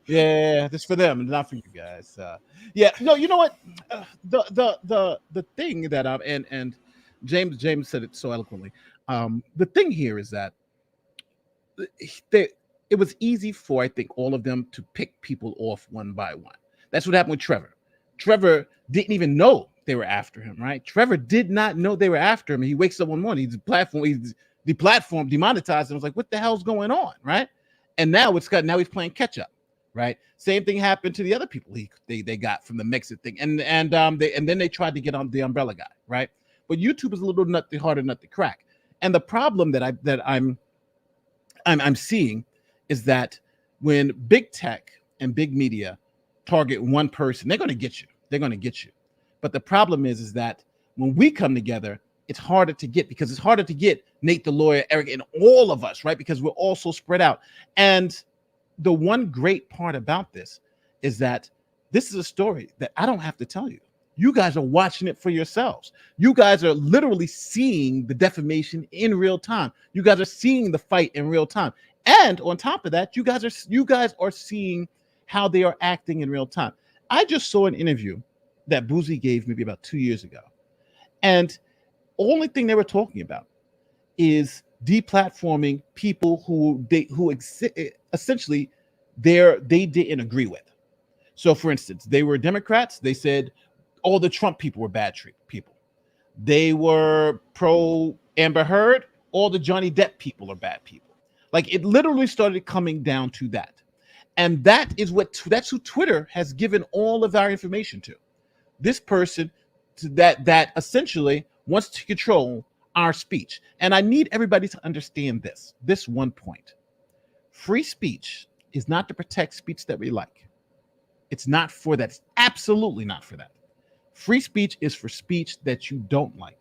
Yeah, this for them, not for you guys. Yeah, no, you know what? The thing that and James said it so eloquently. The thing here is that it was easy for, I think, all of them to pick people off one by one. That's what happened with Trevor. Trevor didn't even know they were after him, right? Trevor did not know they were after him. He wakes up one morning, he's demonetized, and was like, what the hell's going on, right? And now he's playing catch up, right? Same thing happened to the other people they got from the Mexit thing, and then they tried to get on the umbrella guy, right? But YouTube is a little harder nut to crack. And the problem that I'm seeing is that when big tech and big media target one person, they're going to get you. They're going to get you. But the problem is that when we come together, it's harder to get, because it's harder to get Nate the lawyer, Eric, and all of us, right? Because we're all so spread out. And the one great part about this is that this is a story that I don't have to tell you. You guys are watching it for yourselves. You guys are literally seeing the defamation in real time. You guys are seeing the fight in real time. And on top of that, you guys are seeing how they are acting in real time. I just saw an interview that Bouzy gave maybe about 2 years ago. And only thing they were talking about is deplatforming people who essentially they didn't agree with. So, for instance, they were Democrats. They said all the Trump people were bad people. They were pro Amber Heard. All the Johnny Depp people are bad people. Like, it literally started coming down to that. And that's who Twitter has given all of our information to. This person that essentially wants to control our speech. And I need everybody to understand this one point. Free speech is not to protect speech that we like. It's not for that. It's absolutely not for that. Free speech is for speech that you don't like.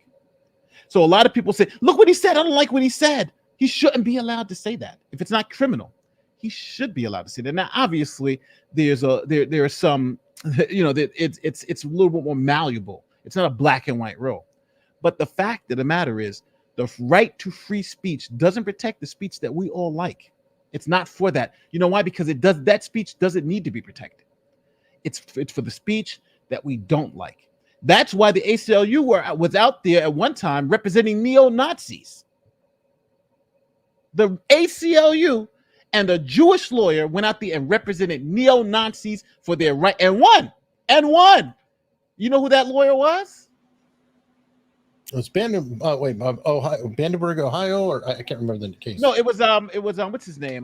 So a lot of people say, look what he said. I don't like what he said. He shouldn't be allowed to say that. If it's not criminal, he should be allowed to say that. Now, obviously, there are some, that it's a little bit more malleable. It's not a black and white rule. But the fact of the matter is, the right to free speech doesn't protect the speech that we all like. It's not for that. You know why? Because that speech doesn't need to be protected. It's for the speech that we don't like. That's why the ACLU was out there at one time representing neo-Nazis. The ACLU and a Jewish lawyer went out there and represented neo-Nazis for their right, and won. You know who that lawyer was?
It was Vandenberg, Ohio, or I can't remember the case.
No, it was what's his name?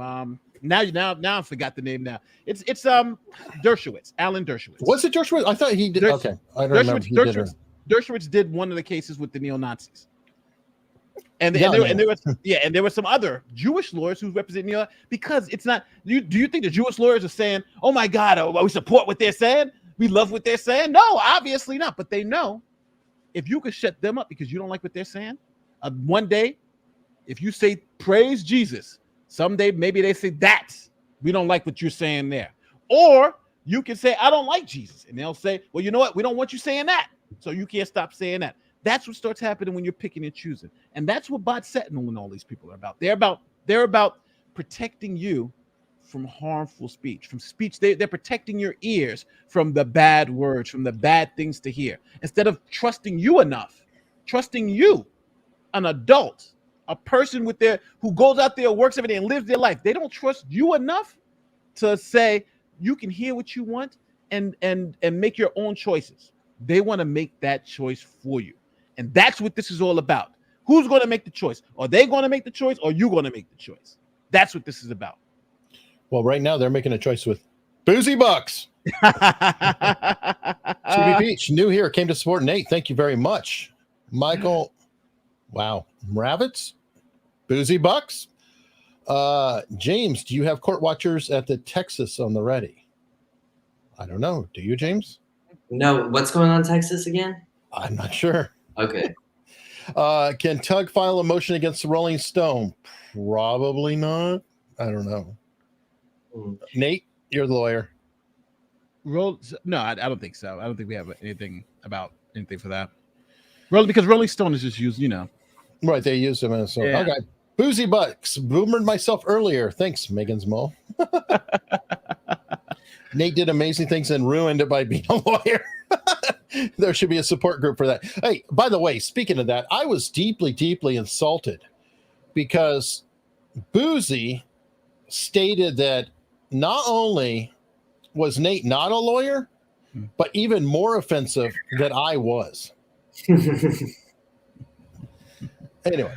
Now I forgot the name now. It's Dershowitz, Alan Dershowitz.
Was it Dershowitz? I thought he did. Okay, I don't remember.
Dershowitz did one of the cases with the neo-Nazis. And there were some other Jewish lawyers who represent neo, because it's not. Do you think the Jewish lawyers are saying, "Oh my God, we support what they're saying, we love what they're saying"? No, obviously not. But they know if you could shut them up because you don't like what they're saying, one day, if you say praise Jesus, Someday, maybe they say that we don't like what you're saying there. Or you can say, I don't like Jesus. And they'll say, well, you know what? We don't want you saying that. So you can't stop saying that. That's what starts happening when you're picking and choosing. And that's what bot Sentinel and all these people are about. They're about protecting you from harmful speech, from speech. They're protecting your ears from the bad words, from the bad things to hear. Instead of trusting you enough, trusting you, an adult, a person who goes out there, works every day, and lives their life. They don't trust you enough to say you can hear what you want and make your own choices. They want to make that choice for you. And that's what this is all about. Who's going to make the choice? Are they going to make the choice, or are you going to make the choice? That's what this is about.
Well, right now they're making a choice with Bouzy Bucks. CB Peach, new here, came to support Nate. Thank you very much. Michael, wow. Ravitz, Bouzy Bucks. James, do you have court watchers at the Texas on the ready? I don't know. Do you, James?
No. What's going on in Texas again?
I'm not sure.
Okay.
Can Tug file a motion against the Rolling Stone? Probably not. I don't know. Nate, you're the lawyer.
No, I don't think so. I don't think we have anything for that. Because Rolling Stone is just used,
Right, they used him as
Yeah.
Okay. Bouzy Bucks, boomered myself earlier. Thanks, Megan's Mo. Nate did amazing things and ruined it by being a lawyer. There should be a support group for that. Hey, by the way, speaking of that, I was deeply, deeply insulted because Bouzy stated that not only was Nate not a lawyer, but even more offensive that I was. Anyway,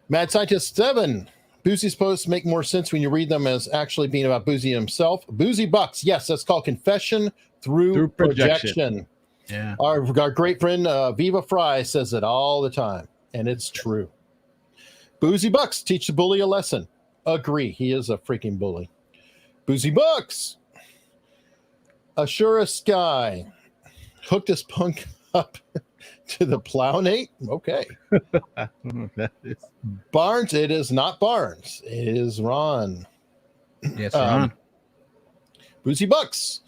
Mad Scientist 7. Bouzy's posts make more sense when you read them as actually being about Bouzy himself. Bouzy Bucks. Yes, that's called confession through projection.
Yeah.
Our great friend Viva Fry says it all the time, and it's true. Bouzy Bucks, teach the bully a lesson. Agree. He is a freaking bully. Bouzy Bucks. Assura Sky. Hook this punk up to the plow, Nate. Okay.
I don't know what that is.
Barnes, it is not Barnes. It is Ron.
Yes, Ron.
Bouzy Bucks.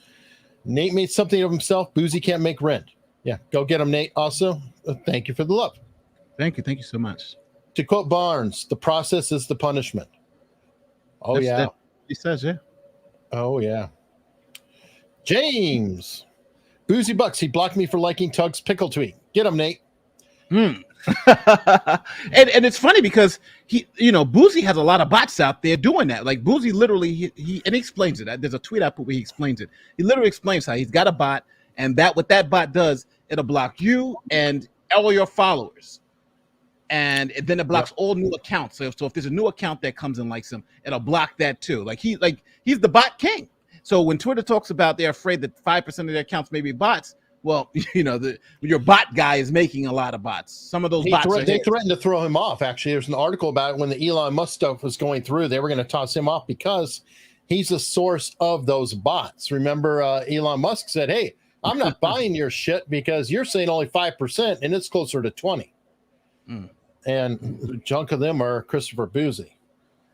Nate made something of himself. Bouzy can't make rent. Yeah, go get him, Nate. Also, thank you for the love.
Thank you so much.
To quote Barnes, the process is the punishment. Oh, yeah.
He says, yeah.
Oh, yeah. James. Bouzy Bucks. He blocked me for liking Tug's pickle tweet. Get him, Nate.
And it's funny because Bouzy has a lot of bots out there doing that. Like Bouzy literally, he explains it. There's a tweet I put where he explains it. He literally explains how he's got a bot, and what that bot does, it'll block you and all your followers. And then it blocks all new accounts. So if there's a new account that comes and likes him, it'll block that too. He's the bot king. So when Twitter talks about they're afraid that 5% of their accounts may be bots, well, your bot guy is making a lot of bots. Some of those bots
they threatened to throw him off. Actually, there's an article about it when the Elon Musk stuff was going through. They were going to toss him off because he's the source of those bots. Remember, Elon Musk said, "Hey, I'm not buying your shit because you're saying only 5% and it's closer to 20." And a chunk of them are Christopher Bouzy.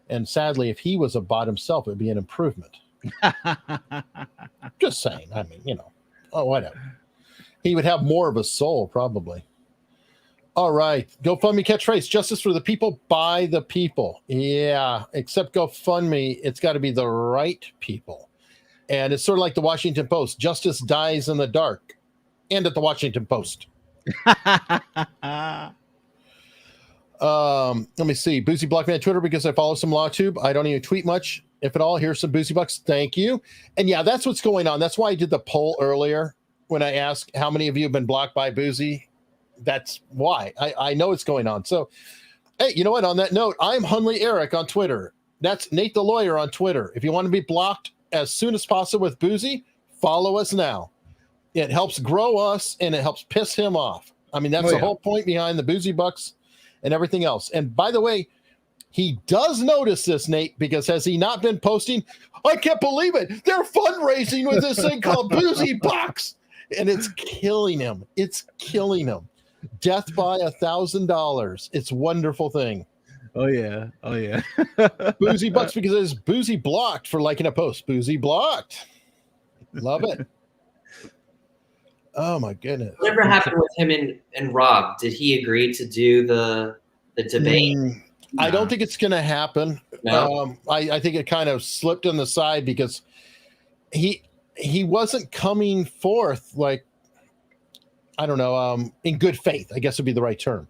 And sadly, if he was a bot himself, it would be an improvement. Just saying. I mean, whatever. He would have more of a soul, probably. All right. GoFundMe catchphrase. Justice for the people, by the people. Yeah. Except GoFundMe, it's got to be the right people. And it's sort of like the Washington Post. Justice dies in the dark. And at the Washington Post. Let me see. Bouzy blocked me on Twitter because I follow some LawTube. I don't even tweet much, if at all. Here's some Bouzy Bucks. Thank you. And yeah, that's what's going on. That's why I did the poll earlier when I asked how many of you have been blocked by Bouzy. That's why. I know it's going on. So, hey, you know what? On that note, I'm Hunley Eric on Twitter. That's Nate the Lawyer on Twitter. If you want to be blocked as soon as possible with Bouzy, follow us now. It helps grow us and it helps piss him off. I mean, that's the whole point behind the Bouzy Bucks and everything else. And by the way, he does notice this, Nate, because has he not been posting? I can't believe it. They're fundraising with this thing called Bouzy Bucks. And it's killing him. It's killing him. Death by $1,000. It's a wonderful thing.
Oh yeah.
Bouzy Bucks because it's Bouzy blocked for liking a post. Bouzy blocked. Love it. Oh my goodness.
Whatever happened with him and Rob? Did he agree to do the debate?
I don't think it's going to happen.
No?
I think it kind of slipped on the side because he wasn't coming forth like, I don't know, in good faith, I guess would be the right term.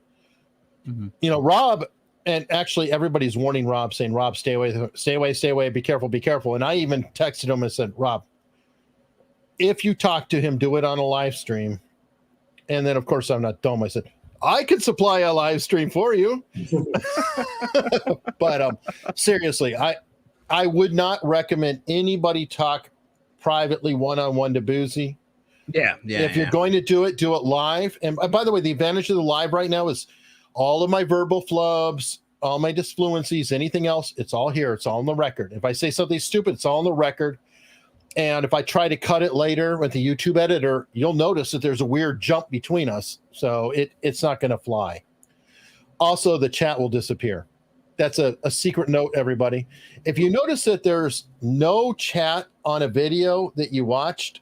Mm-hmm.
You know, Rob, and actually everybody's warning Rob, saying, Rob, stay away, be careful. And I even texted him and said, Rob, if you talk to him, do it on a live stream. And then, of course, I'm not dumb. I said, I could supply a live stream for you. But seriously, I would not recommend anybody talk privately one-on-one to Bouzy.
Yeah.
If you're going to do it live. And by the way, the advantage of the live right now is all of my verbal flubs, all my disfluencies, anything else, it's all here. It's all on the record. If I say something stupid, it's all on the record. And if I try to cut it later with the YouTube editor, you'll notice that there's a weird jump between us. So it's not going to fly. Also, the chat will disappear. That's a secret note, everybody. If you notice that there's no chat on a video that you watched,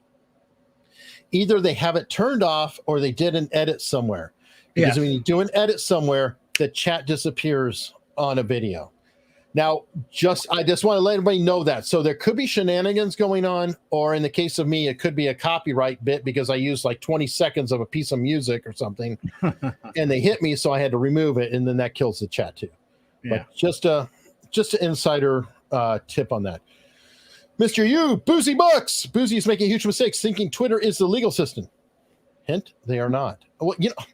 either they have it turned off or they did an edit somewhere. Because when you do an edit somewhere, the chat disappears on a video. Now, I just want to let everybody know that. So there could be shenanigans going on, or in the case of me, it could be a copyright bit because I used like 20 seconds of a piece of music or something, and they hit me, so I had to remove it, and then that kills the chat too.
Yeah.
But just an insider tip on that. Mr. U, Bouzy Bucks. Bouzy is making huge mistakes, thinking Twitter is the legal system. Hint, they are not. Well, you know,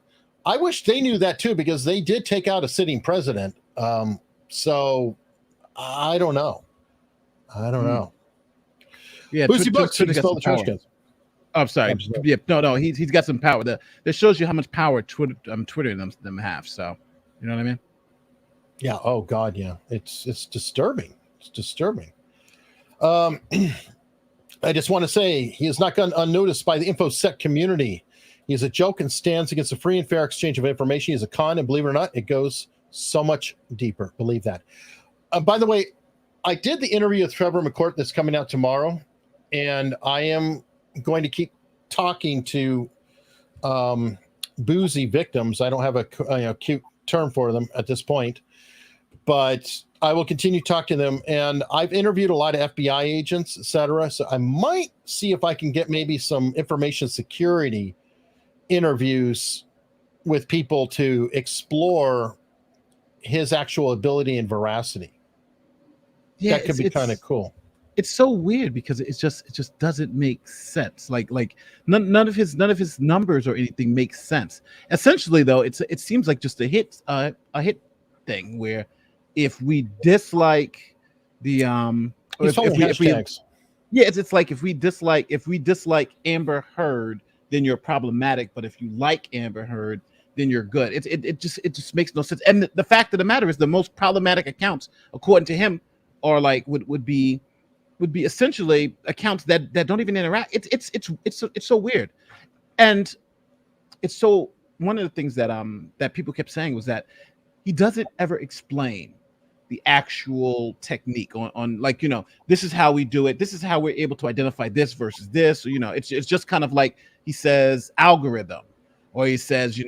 I wish they knew that too, because they did take out a sitting president. So I don't know.
Yeah,
Bouzy Bucks, you can
got
spell
some
the trash
power.
cans.
Oh, I'm sorry. Yeah, no, he's got some power. That shows you how much power Twitter them have. So, you know what I mean?
Yeah. Oh God. Yeah. It's disturbing. It's disturbing. I just want to say he has not gone unnoticed by the InfoSec community. He is a joke and stands against a free and fair exchange of information. He is a con, and believe it or not, it goes so much deeper. Believe that. By the way, I did the interview with Trevor McCourt that's coming out tomorrow, and I am going to keep talking to Bouzy victims. I don't have a cute term for them at this point, but I will continue to talk to them. And I've interviewed a lot of FBI agents, etc. So I might see if I can get maybe some information security interviews with people to explore his actual ability and veracity.
Yeah,
that could be kind of cool.
It's so weird because it just doesn't make sense. Like none of his numbers or anything makes sense. Essentially, though, it seems like just a hit thing where if we dislike the
it's
like if we dislike Amber Heard, then you're problematic. But if you like Amber Heard, then you're good. It just makes no sense. And the fact of the matter is, the most problematic accounts, according to him, are like would be essentially accounts that don't even interact. It's so weird. And it's so, one of the things that people kept saying was that he doesn't ever explain the actual technique on like, this is how we do it. This is how we're able to identify this versus this. It's just kind of like he says algorithm, or he says,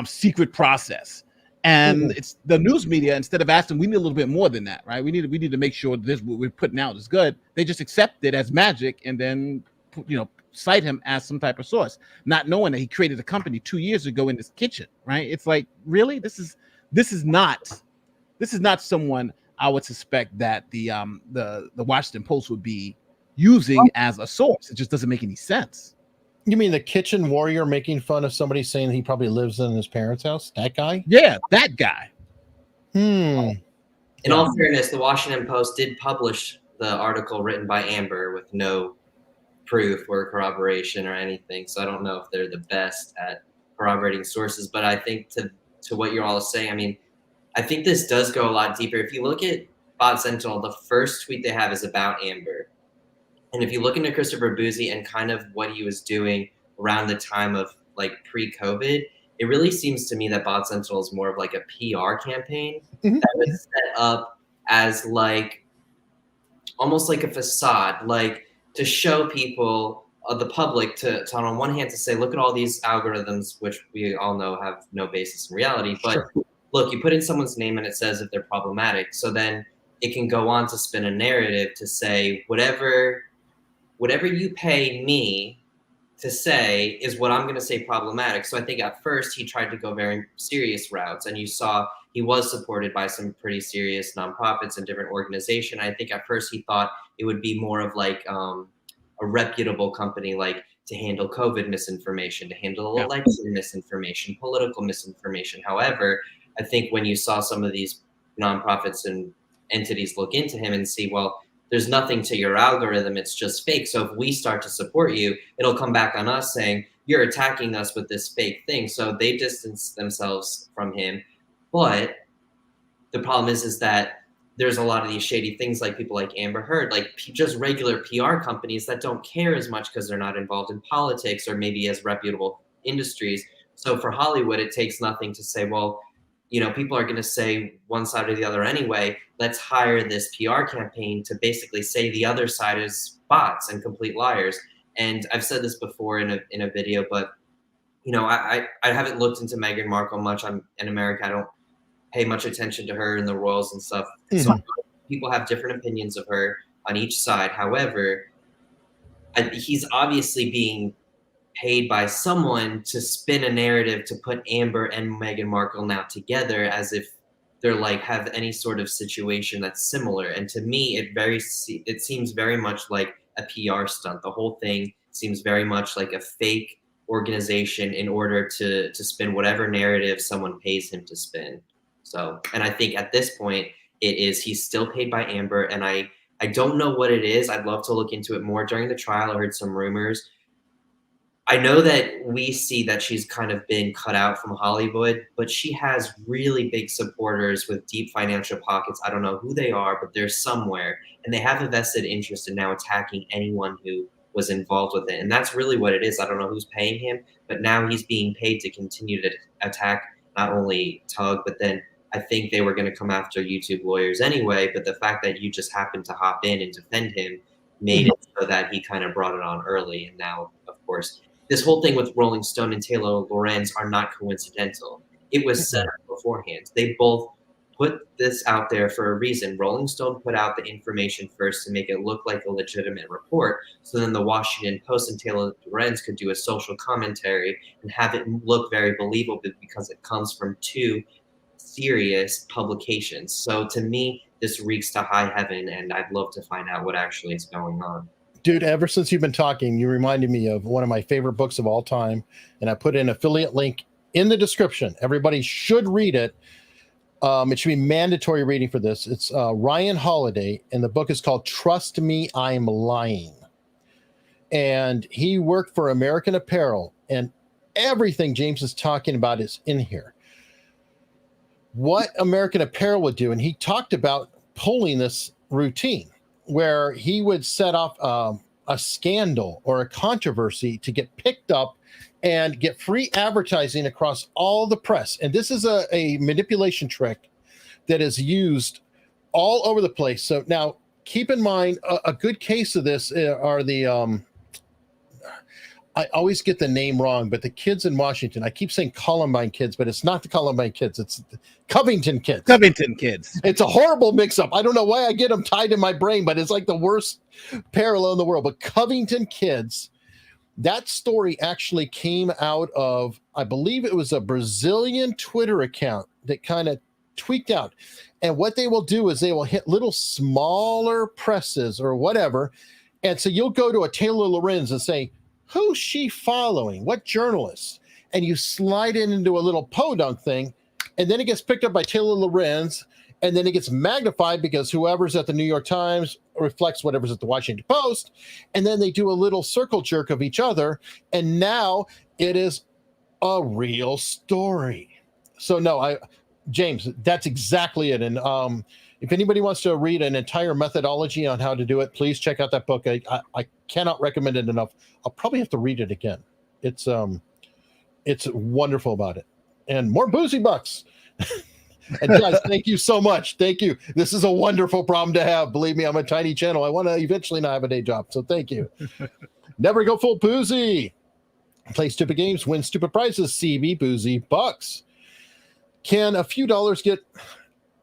secret process. And it's the news media, instead of asking, we need a little bit more than that, right? We need to make sure this what we're putting out is good. They just accept it as magic and then, cite him as some type of source, not knowing that he created a company 2 years ago in his kitchen, right? It's like, really, this is not someone I would suspect that the Washington Post would be using as a source. It just doesn't make any sense.
You mean the kitchen warrior making fun of somebody saying he probably lives in his parents' house? That guy?
Yeah, that guy.
In all fairness, the Washington Post did publish the article written by Amber with no proof or corroboration or anything. So I don't know if they're the best at corroborating sources. But I think to what you're all saying, I think this does go a lot deeper. If you look at Bot Sentinel, the first tweet they have is about Amber. And if you look into Christopher Bouzy and kind of what he was doing around the time of like pre-COVID, it really seems to me that Bot Sentinel is more of like a PR campaign
Mhm.
that was set up as like almost like a facade, like to show people, the public, to on one hand to say, look at all these algorithms, which we all know have no basis in reality, but
Sure.
look, you put in someone's name and it says if they're problematic. So then it can go on to spin a narrative to say whatever you pay me to say is what I'm going to say problematic. So I think at first he tried to go very serious routes, and you saw he was supported by some pretty serious nonprofits and different organizations. I think at first he thought it would be more of like a reputable company, like to handle COVID misinformation, to handle election misinformation, political misinformation. However, I think when you saw some of these nonprofits and entities look into him and see, well, there's nothing to your algorithm, it's just fake. So if we start to support you, it'll come back on us saying, you're attacking us with this fake thing. So they distance themselves from him. But the problem is that there's a lot of these shady things, like people like Amber Heard, like just regular PR companies that don't care as much because they're not involved in politics or maybe as reputable industries. So for Hollywood, it takes nothing to say, well, you know, people are going to say one side or the other anyway. Let's hire this PR campaign to basically say the other side is bots and complete liars. And I've said this before in a video, but you know, I haven't looked into Meghan Markle much. I'm in America. I don't pay much attention to her and the royals and stuff. So people have different opinions of her on each side. However, he's obviously being paid by someone to spin a narrative to put Amber and Meghan Markle now together as if they're like have any sort of situation that's similar. And to me, it seems very much like a PR stunt. The whole thing seems very much like a fake organization in order to spin whatever narrative someone pays him to spin. So, and I think at this point he's still paid by Amber, and I don't know what it is. I'd love to look into it more. During the trial, I heard some rumors. I know that we see that she's kind of been cut out from Hollywood, but she has really big supporters with deep financial pockets. I don't know who they are, but they're somewhere, and they have a vested interest in now attacking anyone who was involved with it. And that's really what it is. I don't know who's paying him, but now he's being paid to continue to attack not only Tug, but then I think they were going to come after YouTube lawyers anyway. But the fact that you just happened to hop in and defend him made it so that he kind of brought it on early. And now, of course, this whole thing with Rolling Stone and Taylor Lorenz are not coincidental. It was set up beforehand. They both put this out there for a reason. Rolling Stone put out the information first to make it look like a legitimate report, so then the Washington Post and Taylor Lorenz could do a social commentary and have it look very believable because it comes from two serious publications. So to me, this reeks to high heaven, and I'd love to find out what actually is going on.
Dude, ever since you've been talking, you reminded me of one of my favorite books of all time, and I put an affiliate link in the description. Everybody should read it. It should be mandatory reading for this. It's Ryan Holiday, and the book is called Trust Me, I'm Lying. And he worked for American Apparel, and everything James is talking about is in here. What American Apparel would do, and he talked about pulling this routine where he would set off a scandal or a controversy to get picked up and get free advertising across all the press. And this is a manipulation trick that is used all over the place. So now keep in mind, a good case of this are the, I always get the name wrong, but the kids in Washington, I keep saying Columbine kids, but it's not the Columbine kids. It's the Covington kids.
Covington kids.
It's a horrible mix-up. I don't know why I get them tied in my brain, but it's like the worst parallel in the world. But Covington kids, that story actually came out of, I believe it was a Brazilian Twitter account that kind of tweaked out. And what they will do is they will hit little smaller presses or whatever. And so you'll go to a Taylor Lorenz and say, who's she following? What journalist? And you slide it into a little podunk thing, and then it gets picked up by Taylor Lorenz, and then it gets magnified because whoever's at the New York Times reflects whatever's at the Washington Post, and then they do a little circle jerk of each other, and now it is a real story. So no, James, that's exactly it. And if anybody wants to read an entire methodology on how to do it, please check out that book. I cannot recommend it enough. I'll probably have to read it again. It's it's wonderful about it. And more Bouzy bucks. And guys, thank you so much. Thank you. This is a wonderful problem to have. Believe me, I'm a tiny channel. I want to eventually not have a day job. So thank you. Never go full Bouzy. Play stupid games, win stupid prizes. CB Bouzy bucks. Can a few dollars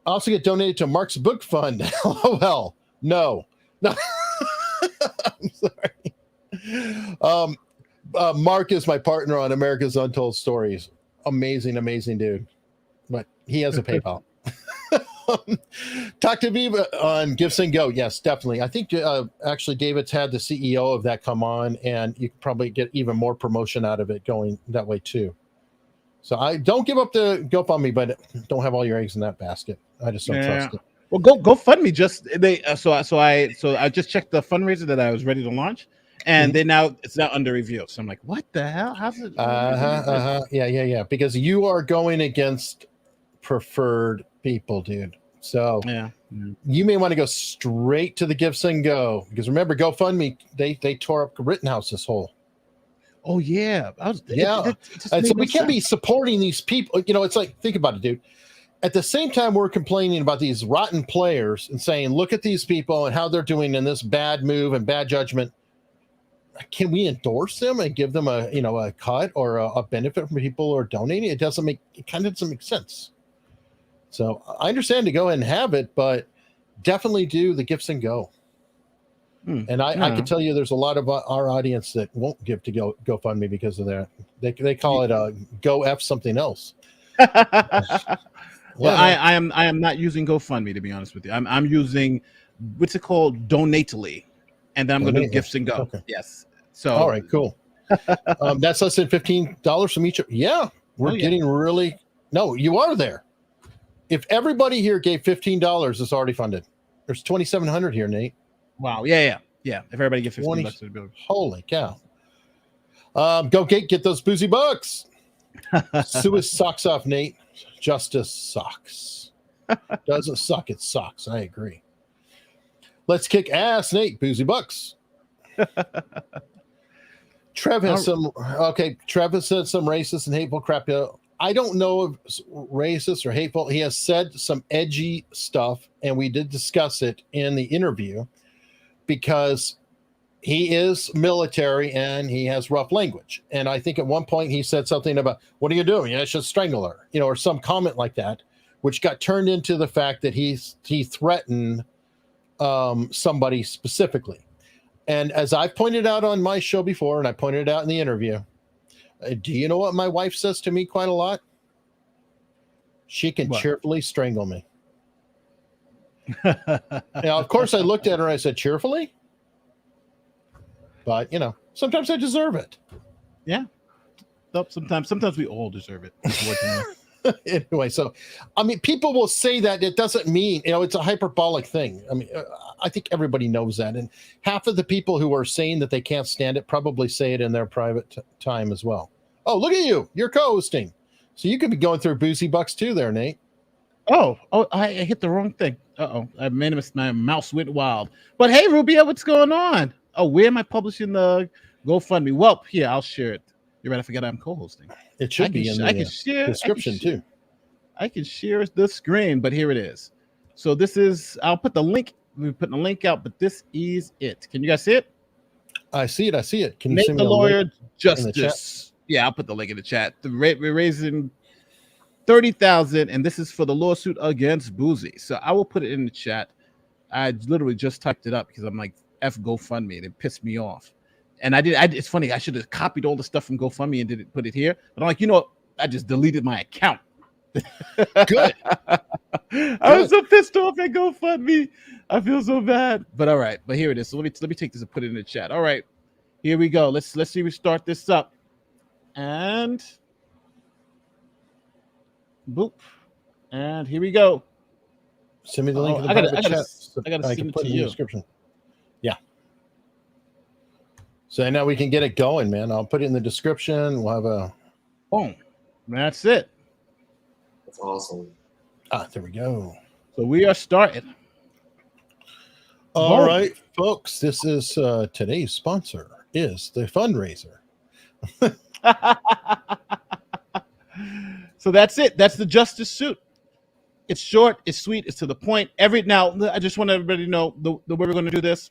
also get donated to Mark's book fund? LOL. No. I'm sorry. Mark is my partner on America's Untold Stories. Amazing, amazing dude. But he has a PayPal. Talk to Viva on Give Send Go. Yes, definitely. I think actually David's had the CEO of that come on, and you can probably get even more promotion out of it going that way too. So I don't give up the GoFundMe, but don't have all your eggs in that basket. I just don't trust it.
Well, GoFundMe just so I just checked the fundraiser that I was ready to launch, and it's now under review. So I'm like, what the hell? How's it?
Yeah. Because you are going against preferred people, dude. So you may want to go straight to the Give Send Go, because remember, GoFundMe they tore up Rittenhouse's whole.
Oh yeah,
So we can't be supporting these people. You know, it's like, think about it, dude. At the same time, we're complaining about these rotten players and saying, look at these people and how they're doing in this bad move and bad judgment. Can we endorse them and give them a cut or a benefit from people who are donating? It kind of doesn't make sense. So I understand to go ahead and have it, but definitely do the Give Send Go. And I can tell you there's a lot of our audience that won't give to GoFundMe because of that. They call it Go F something else.
Well, I am not using GoFundMe, to be honest with you. I'm using, what's it called, Donately, and then I'm going to do Give Send Go. Okay. Yes. So
all right, cool. That's less than $15 from each. Yeah, we're getting really. No, you are there. If everybody here gave $15, it's already funded. There's 2,700 here, Nate.
Wow. Yeah. If everybody get $15,
holy cow. Go get those Bouzy bucks. Sue his socks off, Nate. Justice sucks. Doesn't suck, it sucks. I agree. Let's kick ass, Nate. Bouzy bucks. Trev has Trev has said some racist and hateful crap. I don't know if it's racist or hateful. He has said some edgy stuff, and we did discuss it in the interview, because he is military and he has rough language. And I think at one point he said something about, what are you doing? You should strangle her, or some comment like that, which got turned into the fact that he threatened somebody specifically. And as I pointed out on my show before, and I pointed it out in the interview, do you know what my wife says to me quite a lot? She can cheerfully strangle me. Now, of course, I looked at her and I said, cheerfully? But, sometimes I deserve it.
Yeah. Sometimes we all deserve it.
Anyway, so, people will say that. It doesn't mean, it's a hyperbolic thing. I think everybody knows that. And half of the people who are saying that they can't stand it probably say it in their private time as well. Oh, look at you. You're co-hosting. So you could be going through Bouzy bucks too there, Nate.
Oh, I hit the wrong thing. I made a mistake. My mouse went wild. But hey, Rubio, what's going on? Oh, where am I publishing the GoFundMe? Well, here, I'll share it. You're right. I forgot I'm co-hosting.
It should be in the description too.
I can share the screen, but here it is. So this is, I'll put the link. We're putting the link out, but this is it. Can you guys see it?
I see it. Can you
Nate
send
the
me
lawyer justice? Yeah, I'll put the link in the chat. We're raising $30,000, and this is for the lawsuit against Bouzy. So I will put it in the chat. I literally just typed it up because I'm like, F GoFundMe, and it pissed me off. And it's funny, I should have copied all the stuff from GoFundMe and didn't put it here. But I'm like, I just deleted my account.
Good.
I was so pissed off at GoFundMe. I feel so bad. But all right, but here it is. So let me take this and put it in the chat. All right, here we go. Let's see. We start this up, and boop, and here we go.
Send me the link.
I gotta send it to you.
Description. Yeah. So now we can get it going, man. I'll put it in the description. We'll have a
boom. That's it.
That's awesome.
There we go.
So we are starting.
All right, folks. This is today's sponsor is the fundraiser.
So that's it. That's the justice suit. It's short, it's sweet, it's to the point. Now, I just want everybody to know the way we're going to do this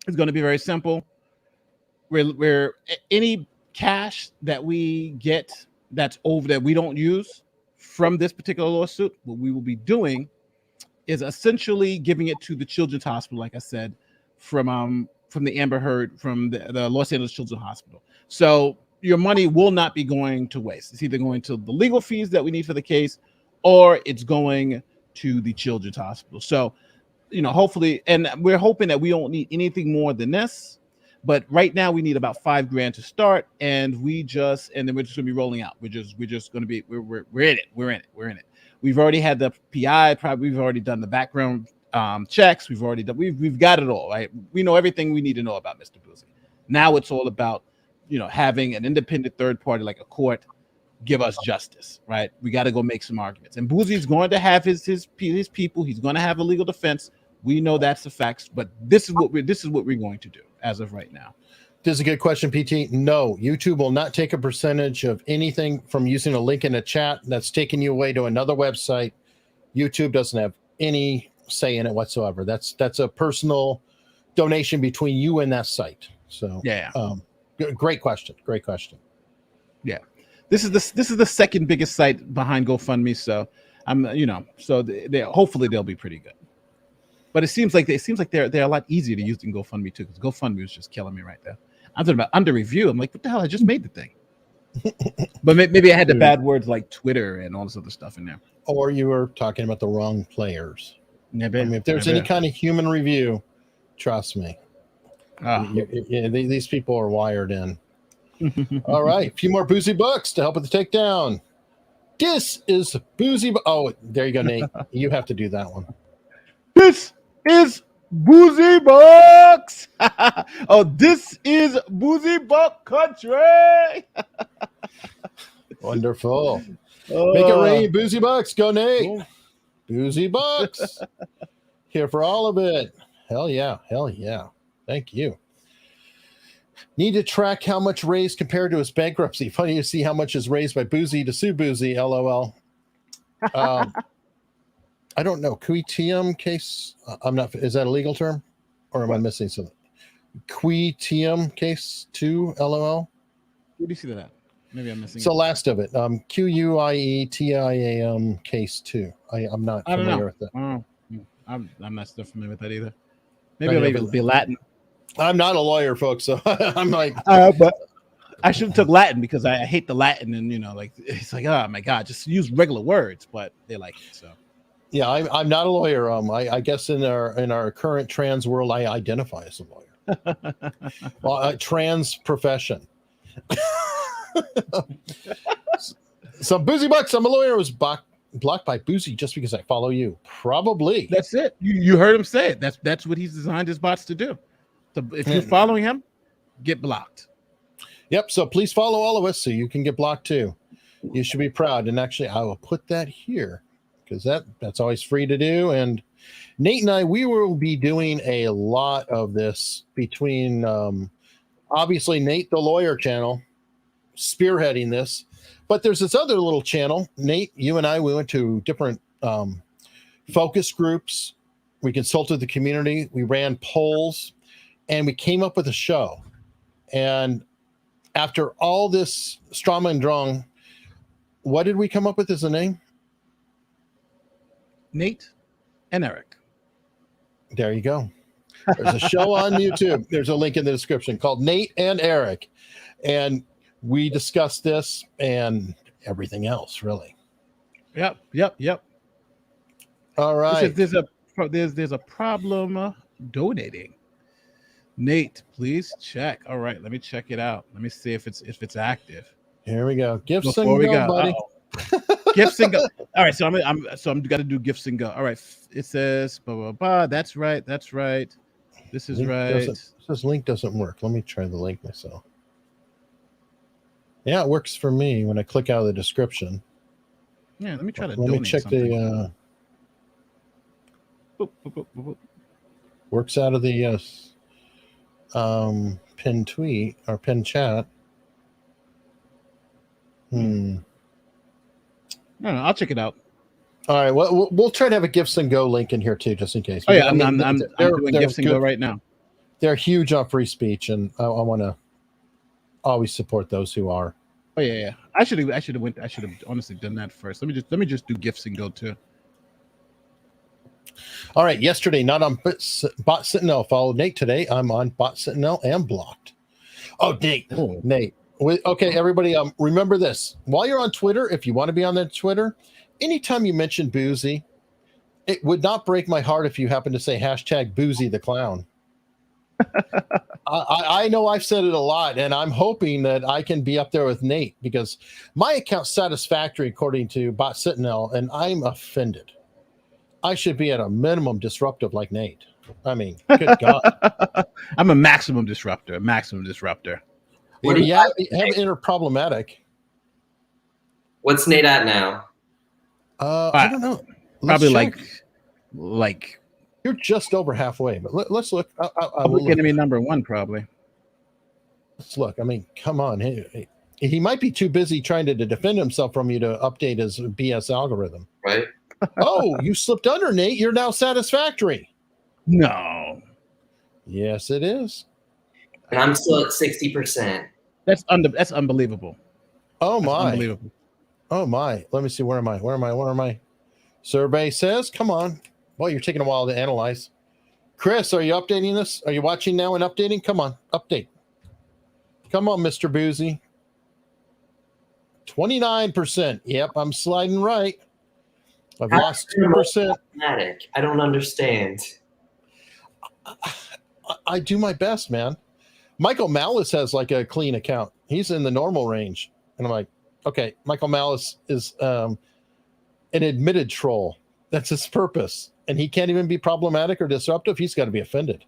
is going to be very simple. Where any cash that we get that's over that we don't use from this particular lawsuit, what we will be doing is essentially giving it to the Children's Hospital, like I said, from the Amber Heard, from the Los Angeles Children's Hospital. So your money will not be going to waste. It's either going to the legal fees that we need for the case, or it's going to the Children's Hospital. So, hopefully, and we're hoping that we don't need anything more than this. But right now we need about $5,000 to start, and then we're just gonna be rolling out. We're just gonna be we're in it. We're in it. We've already had the PI. Probably we've already done the background checks. We've got it all, right? We know everything we need to know about Mr. Bouzy. Now it's all about having an independent third party like a court give us justice, right? We got to go make some arguments. And Bouzy's going to have his people. He's going to have a legal defense. We know that's the facts, but this is what we're going to do as of right now.
This is a good question, PT. No, YouTube will not take a percentage of anything from using a link in a chat that's taking you away to another website. YouTube doesn't have any say in it whatsoever. That's a personal donation between you and that site. So
yeah.
Great question.
Yeah. This is the second biggest site behind GoFundMe, so hopefully they'll be pretty good. But it seems like they're a lot easier to use than GoFundMe too, because GoFundMe was just killing me right there. I'm talking about under review. I'm like, what the hell? I just made the thing. But maybe I had the bad words like Twitter and all this other stuff in there.
Or you were talking about the wrong players.
Maybe.
I mean, if there's any kind of human review, trust me. These people are wired in. All right, a few more Bouzy books to help with the takedown. This is Bouzy. Oh, there you go, Nate. You have to do that one.
This is Bouzy Bucks. Oh, this is Bouzy Buck Country.
Wonderful. Make it rain, Bouzy Bucks. Go, Nate. Bouzy Bucks. Here for all of it. Hell yeah. Thank you. Need to track how much raised compared to his bankruptcy. Funny to see how much is raised by Bouzy to sue Bouzy. LOL. I don't know. Quitium case. I'm not. Is that a legal term, or am I missing something? Quitium case 2. LOL.
Where do you see that? Maybe I'm missing.
So last of it. QUIETIAM case 2. I'm not familiar with that.
I'm not so familiar with that either. Maybe it'll be Latin.
I'm not a lawyer, folks, so I'm like,
but I should have took Latin because I hate the Latin, and it's like, oh my god, just use regular words, but they like it. So
yeah, I'm not a lawyer. I guess in our current trans world, I identify as a lawyer. Well, trans profession. So Bouzy Bucks, I'm a lawyer. Was blocked by Bouzy just because I follow you. Probably.
That's it. You heard him say it. That's what he's designed his bots to do. So if you're following him, get blocked.
Yep. So please follow all of us so you can get blocked too. You should be proud. And actually, I will put that here because that's always free to do. And Nate and I, we will be doing a lot of this between obviously Nate, the lawyer channel, spearheading this. But there's this other little channel. Nate, you and I, we went to different focus groups. We consulted the community. We ran polls. And we came up with a show. And after all this Strama and Drong, what did we come up with as a name?
Nate and Eric.
There you go. There's a show on YouTube. There's a link in the description called Nate and Eric. And we discussed this and everything else, really.
Yep.
All right.
There's a problem donating. Nate, please check. All right, let me check it out. Let me see if it's active.
Here we go. Gifts and go, buddy.
Gifts and go. All right, so I'm got to do gifts and go. All right, it says blah blah blah. That's right. This is right.
This link doesn't work. Let me try the link myself. Yeah, it works for me when I click out of the description.
Yeah, let me try to.
Let me check the.
Boop, boop, boop.
Works out of the pinned tweet or pinned chat.
I don't know, I'll check it out.
All right, well, we'll try to have a Gifts and Go link in here too, just in case.
Oh yeah,
I mean,
I'm doing
they're
Gifts and Go
good.
right now.
They're huge on free speech, and I want to always support those who are.
Oh yeah. I should have honestly done that first. Let me just do Gifts and Go too.
All right, yesterday, not on Bot Sentinel, followed Nate. Today, I'm on Bot Sentinel and blocked. Oh, Nate. Okay, everybody, remember this. While you're on Twitter, if you want to be on that Twitter, anytime you mention Bouzy, it would not break my heart if you happen to say hashtag Bouzy the clown. I know I've said it a lot, and I'm hoping that I can be up there with Nate because my account's satisfactory according to Bot Sentinel, and I'm offended. I should be at a minimum disruptive like Nate. I mean, good God.
I'm a maximum disruptor.
What do you
have inner problematic.
What's Nate at now?
I don't know.
Probably like
you're just over halfway, but let's look.
Public enemy number 1, probably.
Let's look. I mean, come on. He might be too busy trying to defend himself from you to update his BS algorithm.
Right.
Oh, you slipped under, Nate. You're now satisfactory.
No.
Yes, it is.
And I'm still at 60%.
That's unbelievable.
Oh
That's
my.
unbelievable.
Oh my. Let me see. Where am I? Survey says, come on. Well, you're taking a while to analyze. Chris, are you updating this? Are you watching now and updating? Come on, update. Come on, Mr. Bouzy. 29%. Yep, I'm sliding right. I've lost 2%.
I don't understand.
I do my best, man. Michael Malice has like a clean account. He's in the normal range. And I'm like, okay, Michael Malice is an admitted troll. That's his purpose. And he can't even be problematic or disruptive. He's got to be offended.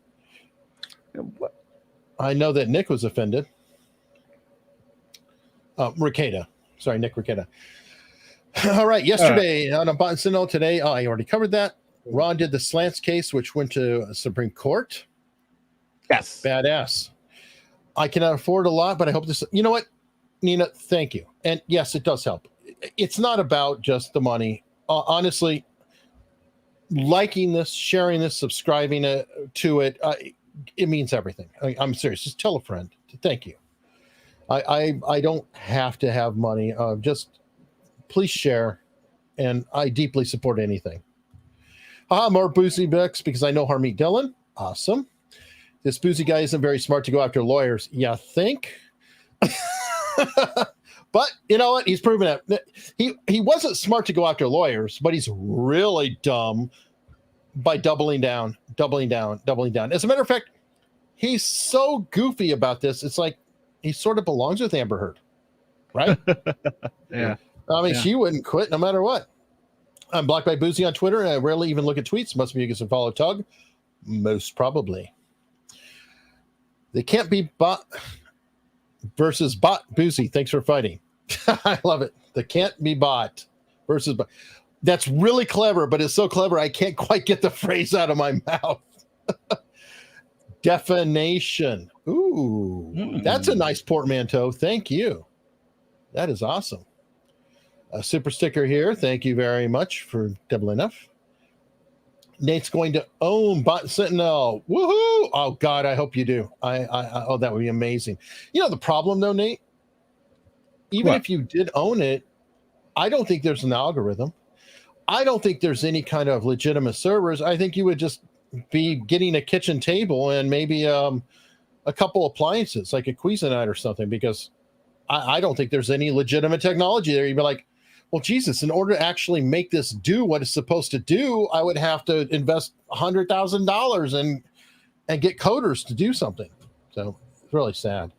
I know that Nick was offended. Ricada. Sorry, Nick Ricada. All right. Yesterday on a Bot Sentinel, today, I already covered that. Ron did the slants case, which went to Supreme Court.
Yes.
Badass. I cannot afford a lot, but I hope this. You know what, Nina? Thank you. And yes, it does help. It's not about just the money. Honestly, liking this, sharing this, subscribing to it, it means everything. I'm serious. Just tell a friend. Thank you. I don't have to have money. Just please share, and I deeply support anything. More Bouzy books because I know Harmeet Dillon. Awesome. This Bouzy guy isn't very smart to go after lawyers. You think? But you know what? He's proven it. He wasn't smart to go after lawyers, but he's really dumb by doubling down. As a matter of fact, he's so goofy about this. It's like he sort of belongs with Amber Heard, right?
Yeah.
I mean, she wouldn't quit no matter what. I'm blocked by Bouzy on Twitter, and I rarely even look at tweets. Must be because I follow Tug. Most probably. They can't be bot versus bot. Bouzy, thanks for fighting. I love it. The can't be bot versus bot. That's really clever, but it's so clever I can't quite get the phrase out of my mouth. Definition. Ooh, that's a nice portmanteau. Thank you. That is awesome. A super sticker here. Thank you very much for doubling up. Nate's going to own Bot Sentinel. Woohoo! Oh God, I hope you do. Oh, that would be amazing. You know the problem though, Nate? Even if you did own it, I don't think there's an algorithm. I don't think there's any kind of legitimate servers. I think you would just be getting a kitchen table and maybe a couple appliances like a Cuisinart or something, because I don't think there's any legitimate technology there. You'd be like, well, Jesus, in order to actually make this do what it's supposed to do, I would have to invest $100,000 and get coders to do something. So it's really sad.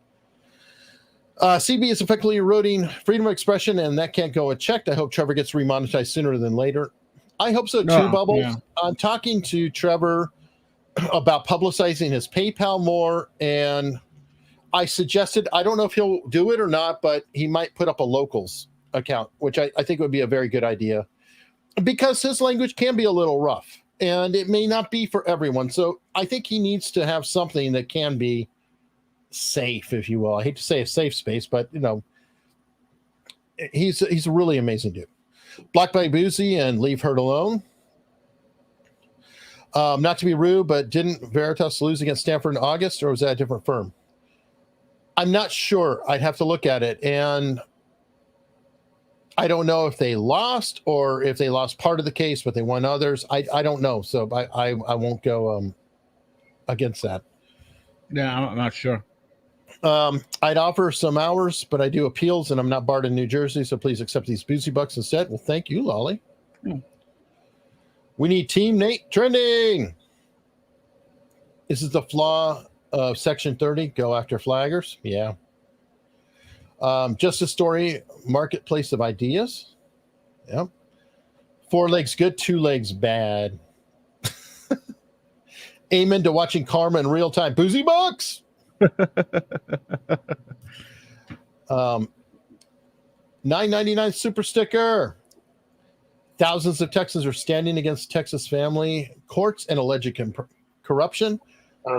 CB is effectively eroding freedom of expression, and that can't go unchecked. I hope Trevor gets remonetized sooner than later. I hope so too, Bubbles. Yeah. I'm talking to Trevor about publicizing his PayPal more, and I suggested, I don't know if he'll do it or not, but he might put up a locals account, which I think would be a very good idea, because his language can be a little rough and it may not be for everyone. So I think he needs to have something that can be safe, if you will. I hate to say a safe space, but you know, he's a really amazing dude. Block by Bouzy and leave her alone. Not to be rude, but didn't Veritas lose against Stanford in August, or was that a different firm? I'm not sure. I'd have to look at it. And I don't know if they lost or if they lost part of the case, but they won others. I don't know. So I won't go against that.
Yeah, I'm not sure.
I'd offer some hours, but I do appeals and I'm not barred in New Jersey. So please accept these Bouzy bucks instead. Well, thank you, Lolly. We need Team Nate trending. This is the flaw of Section 30. Go after flaggers. Yeah. Just a story. Marketplace of ideas. Yep. 4 legs good, 2 legs bad. Amen to watching karma in real time. Bouzy bucks. $9.99 super sticker. Thousands of Texans are standing against Texas family courts and alleged corruption.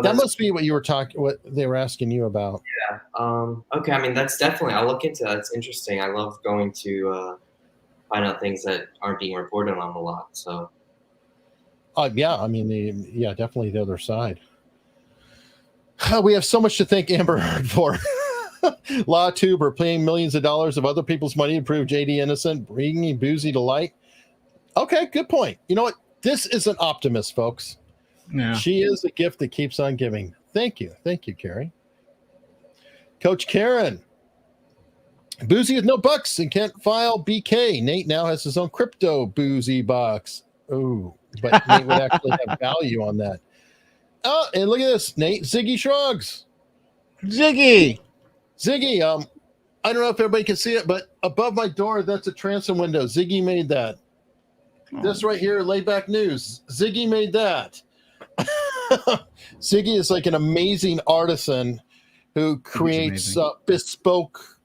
That must be what you were what they were asking you about.
Yeah. Okay. I mean, that's definitely. I'll look into that. It's interesting. I love going to find out things that aren't being reported on a lot. So.
Yeah. I mean, definitely the other side. We have so much to thank Amber Heard for. LawTuber paying millions of dollars of other people's money to prove JD innocent, bringing Bouzy to light. Okay, good point. You know what? This is an optimist, folks.
Yeah.
She is a gift that keeps on giving. Thank you. Thank you, Carrie. Coach Karen. Bouzy with no bucks and can't file BK. Nate now has his own crypto Bouzy bucks. Oh, but Nate would actually have value on that. Oh, and look at this, Nate. Ziggy shrugs.
Ziggy.
I don't know if everybody can see it, but above my door, that's a transom window. Ziggy made that. This right here, laid back news. Ziggy made that. Ziggy is like an amazing artisan who creates bespoke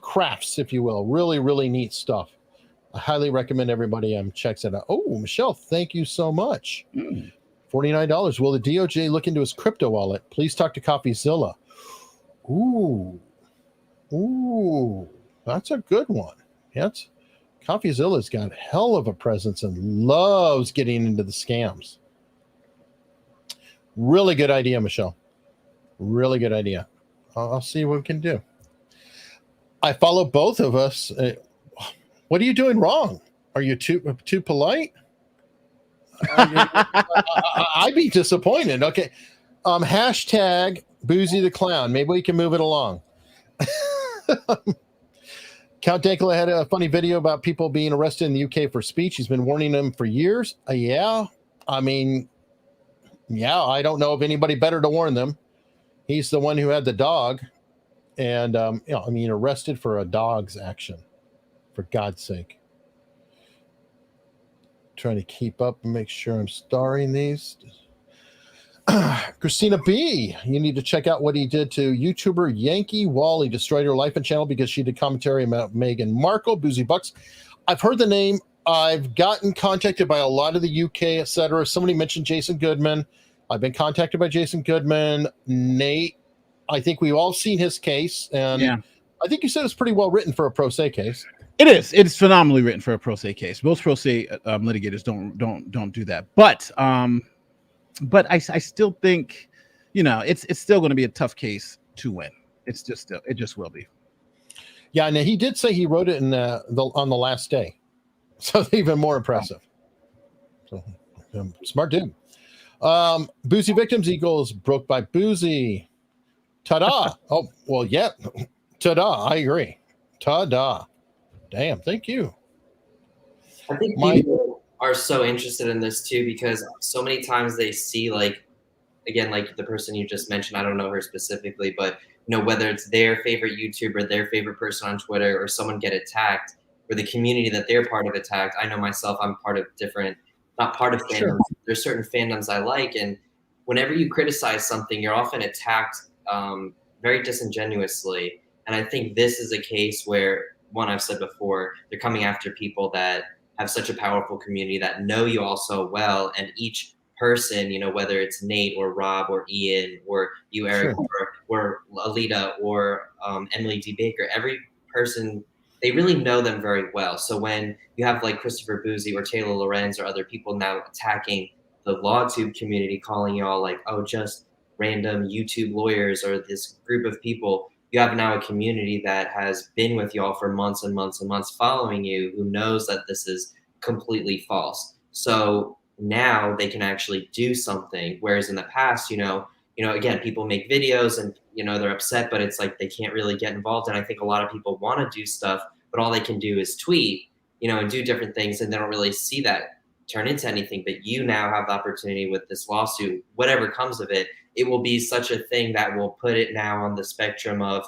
crafts, if you will. Really, really neat stuff. I highly recommend everybody checks it out. Oh, Michelle, thank you so much. $49. Will the DOJ look into his crypto wallet? Please talk to CoffeeZilla. Ooh, that's a good one. That's CoffeeZilla's got a hell of a presence and loves getting into the scams. Really good idea, Michelle. Really good idea. I'll see what we can do. I follow both of us. What are you doing wrong? Are you too polite? I'd be disappointed. Okay. Hashtag Bouzy the Clown. Maybe we can move it along. Count Dankula had a funny video about people being arrested in the UK for speech. He's been warning them for years. I don't know of anybody better to warn them. He's the one who had the dog and, arrested for a dog's action, for God's sake. Trying to keep up and make sure I'm starring these. Christina B, you need to check out what he did to YouTuber Yankee Wall. He destroyed her life and channel because she did commentary about Meghan Markle. Bouzy bucks. I've heard the name. I've gotten contacted by a lot of the UK, etc. Somebody mentioned Jason Goodman. I've been contacted by Jason Goodman. Nate, I think we've all seen his case, and I think you said it's pretty well written for a pro se case.
It is. It's phenomenally written for a pro se case. Most pro se litigators don't do that. But I still think, it's still going to be a tough case to win. It just will be.
Yeah, and he did say he wrote it on the last day, so even more impressive. So smart dude. Bouzy victims equals broke by Bouzy. Ta-da! Oh well, yeah. Ta-da! I agree. Ta-da! Damn, thank you.
I think people are so interested in this too because so many times they see like the person you just mentioned. I don't know her specifically, but whether it's their favorite YouTuber, their favorite person on Twitter, or someone get attacked, or the community that they're part of attacked. I know myself, I'm part of not part of fandoms. Sure. There's certain fandoms I like, and whenever you criticize something, you're often attacked very disingenuously. And I think this is a case where, one, I've said before, they're coming after people that have such a powerful community that know you all so well, and each person, whether it's Nate or Rob or Ian or you, Eric, sure, or Alita or Emily D. Baker, every person, they really know them very well. So when you have like Christopher Bouzy or Taylor Lorenz or other people now attacking the LawTube community, calling y'all like, oh, just random YouTube lawyers or this group of people, you have now a community that has been with y'all for months and months and months following you, who knows that this is completely false. So now they can actually do something. Whereas in the past, again, people make videos and, they're upset, but it's like they can't really get involved. And I think a lot of people want to do stuff, but all they can do is tweet, and do different things. And they don't really see that turn into anything. But you now have the opportunity with this lawsuit, whatever comes of it, it will be such a thing that will put it now on the spectrum of,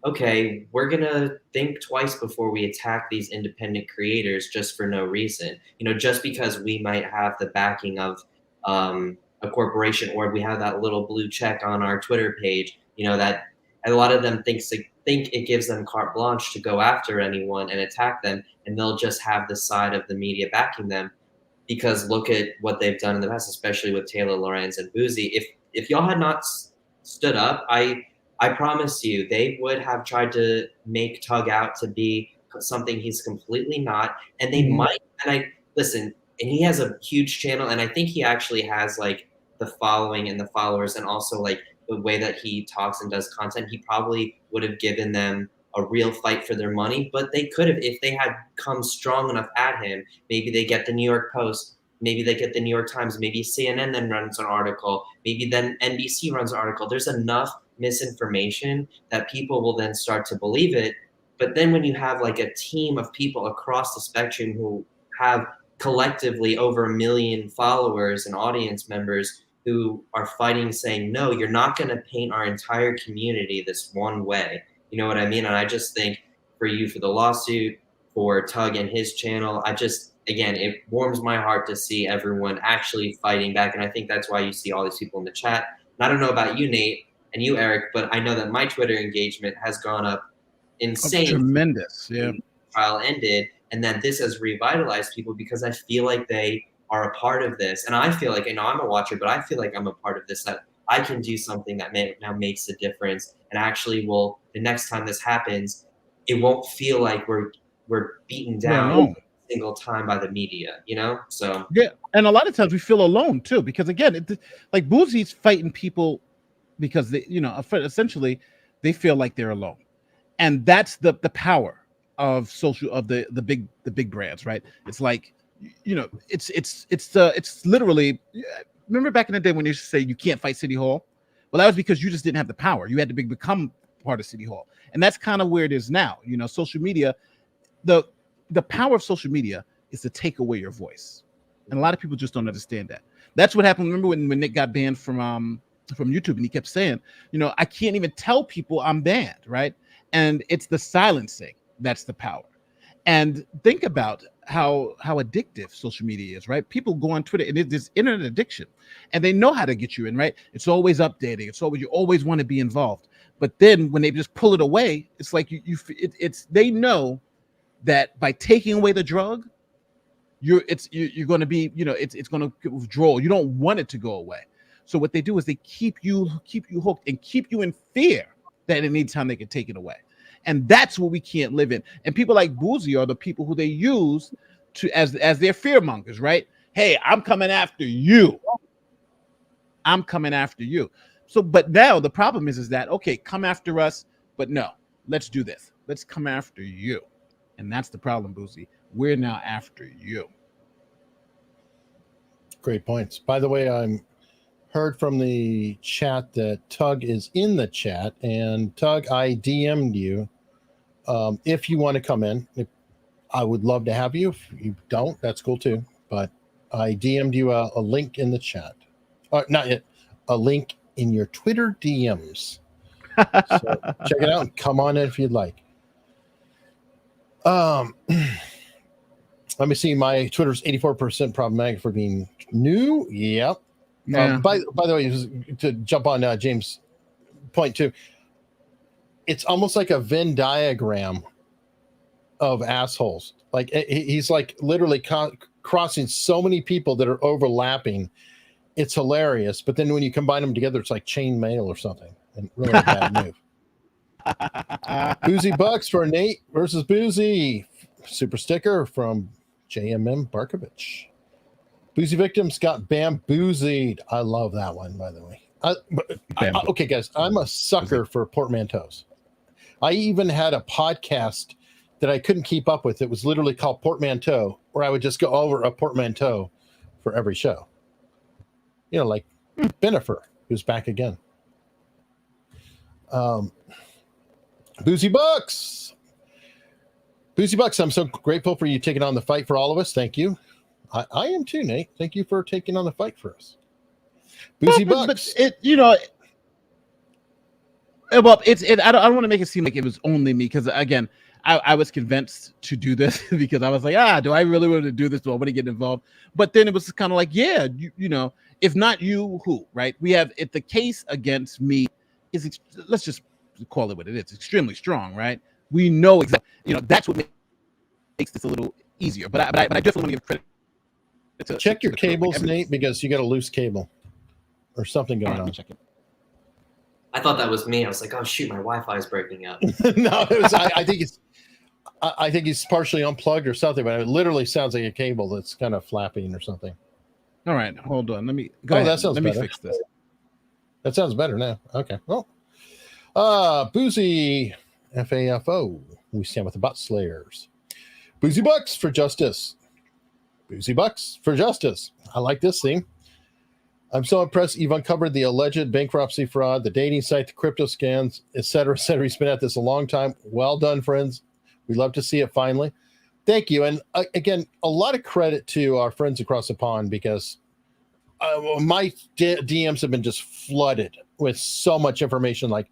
okay, we're going to think twice before we attack these independent creators just for no reason. Just because we might have the backing of a corporation, or we have that little blue check on our Twitter page, that a lot of them think it gives them carte blanche to go after anyone and attack them, and they'll just have the side of the media backing them. Because look at what they've done in the past, especially with Taylor Lorenz and Bouzy. If y'all had not stood up, I promise you, they would have tried to make Tug out to be something he's completely not. And they might, and listen, and he has a huge channel, and I think he actually has like the following and the followers, and also like the way that he talks and does content, he probably would have given them a real fight for their money. But they could have, if they had come strong enough at him, maybe they get the New York Post, maybe they get the New York Times, maybe CNN then runs an article, maybe then NBC runs an article. There's enough misinformation that people will then start to believe it. But then when you have like a team of people across the spectrum who have collectively over 1 million followers and audience members who are fighting, saying, no, you're not going to paint our entire community this one way. You know what I mean? And I just think for you, for the lawsuit, for Tug and his channel, again, it warms my heart to see everyone actually fighting back. And I think that's why you see all these people in the chat. And I don't know about you, Nate, and you, Eric, but I know that my Twitter engagement has gone up insane.
Tremendous, yeah.
Trial ended, and then this has revitalized people because I feel like they are a part of this. And I feel like, I'm a watcher, but I feel like I'm a part of this, that I can do something that now makes a difference, and actually will, the next time this happens, it won't feel like we're beaten down every single time by the media, So
yeah, and a lot of times we feel alone too, because again, like Bouzy's fighting people because they, essentially they feel like they're alone, and that's the power of the big brands, right? It's like, it's literally. Remember back in the day when they used to say you can't fight City Hall? Well, that was because you just didn't have the power. You had to become part of City Hall. And that's kind of where it is now. Social media, the power of social media is to take away your voice. And a lot of people just don't understand that. That's what happened. Remember when Nick got banned from YouTube, and he kept saying, I can't even tell people I'm banned, right? And it's the silencing that's the power. And think about how addictive social media is, right? People go on Twitter, and it's this internet addiction, and they know how to get you in, right? It's always updating. It's always, you always want to be involved. But then when they just pull it away, it's like they know that by taking away the drug, you're going to be, it's going to withdraw. You don't want it to go away. So what they do is they keep you hooked and keep you in fear that at any time they can take it away. And that's what we can't live in. And people like Bouzy are the people who they use as their fear mongers, right? Hey, I'm coming after you. I'm coming after you. So, but now the problem is that, okay, come after us, but no, let's do this. Let's come after you. And that's the problem, Bouzy. We're now after you.
Great points. By the way, I'm heard from the chat that Tug is in the chat, and Tug, I DM'd you. If you want to come in, I would love to have you. If you don't, that's cool too. But I DM'd you a link in the chat. Not yet. A link in your Twitter DMs. So check it out and come on in if you'd like. Let me see. My Twitter's 84% problematic for being new. Yep.
Yeah.
By the way, to jump on James' point too, it's almost like a Venn diagram of assholes. Like he's like literally crossing so many people that are overlapping. It's hilarious. But then when you combine them together, it's like chain mail or something. And really a bad move. Boozy Bucks for Nate versus Boozy. Super sticker from JMM Barkovich. Boozy victims got bamboozled. I love that one, by the way. Okay, guys, I'm a sucker for portmanteaus. I even had a podcast that I couldn't keep up with. It was literally called Portmanteau, where I would just go over a portmanteau for every show. You know, like Benifer, who's back again. Boozy Bucks. Boozy Bucks, I'm so grateful for you taking on the fight for all of us. Thank you. I am too, Nate. Thank you for taking on the fight for us. Boozy Bucks.
But I don't want to make it seem like it was only me, because again, I was convinced to do this because I was like, do I really want to do this? Do I want to get involved? But then it was kind of like, yeah, you know, if not you, who, right? We have the case against me is, let's just call it what it is, extremely strong, right? We know exactly, you know, that's what makes this a little easier. But I definitely want to give credit.
Check your cables, Nate, because you got a loose cable or something going on.
Check it.
I thought that was me. I was like, oh shoot, my Wi-Fi is breaking up.
No, it was, I think he's partially unplugged or something, but it literally sounds like a cable that's kind of flapping or something.
All right, hold on. Let me go ahead.
That sounds
Let
better.
me fix this.
That sounds better now. Okay. Well, Boozy FAFO. We stand with the butt slayers. Boozy Bucks for justice. Boozy Bucks for justice. I like this theme. I'm so impressed you've uncovered the alleged bankruptcy fraud, the dating site, the crypto scams, et cetera, et cetera. He's been at this a long time. Well done, friends. We love to see it finally. Thank you. And again, a lot of credit to our friends across the pond, because my DMs have been just flooded with so much information. Like,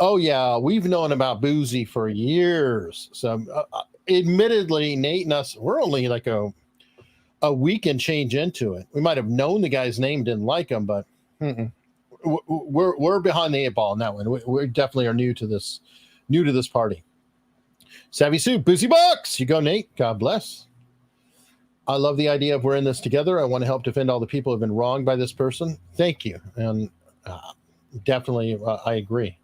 oh yeah, we've known about Boozy for years. So admittedly, Nate and us, we're only like a week and change into it. We might have known the guy's name, didn't like him, but we're behind the 8 ball on that one. We definitely are new to this party. Savvy Sue, Boozy Bucks. You go, Nate. God bless. I love the idea of we're in this together. I want to help defend all the people who have been wronged by this person. Thank you. And definitely, I agree.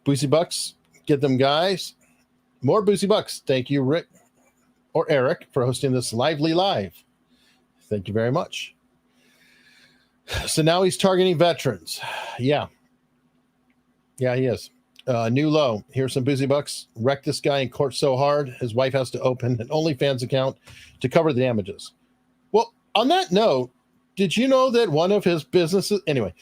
Boozy Bucks, get them, guys. More Boozy Bucks. Thank you, Rick or Eric, for hosting this lively live. Thank you very much. So now he's targeting veterans. Yeah, he is. New low. Here's some Boozy Bucks. Wrecked this guy in court so hard, his wife has to open an OnlyFans account to cover the damages. Well, on that note, did you know that one of his businesses... Anyway.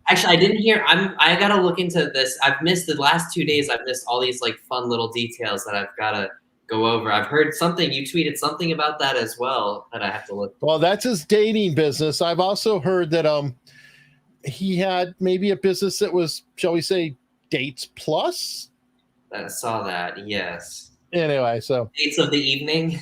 Actually, I didn't hear. I got to look into this. I've missed the last 2 days. I've missed all these like fun little details that I've got to go over. I've heard something. You tweeted something about that as well that I have to look.
Well, that's his dating business. I've also heard that he had maybe a business that was, shall we say, Dates Plus.
I saw that. Yes.
Anyway, so
Dates of the evening.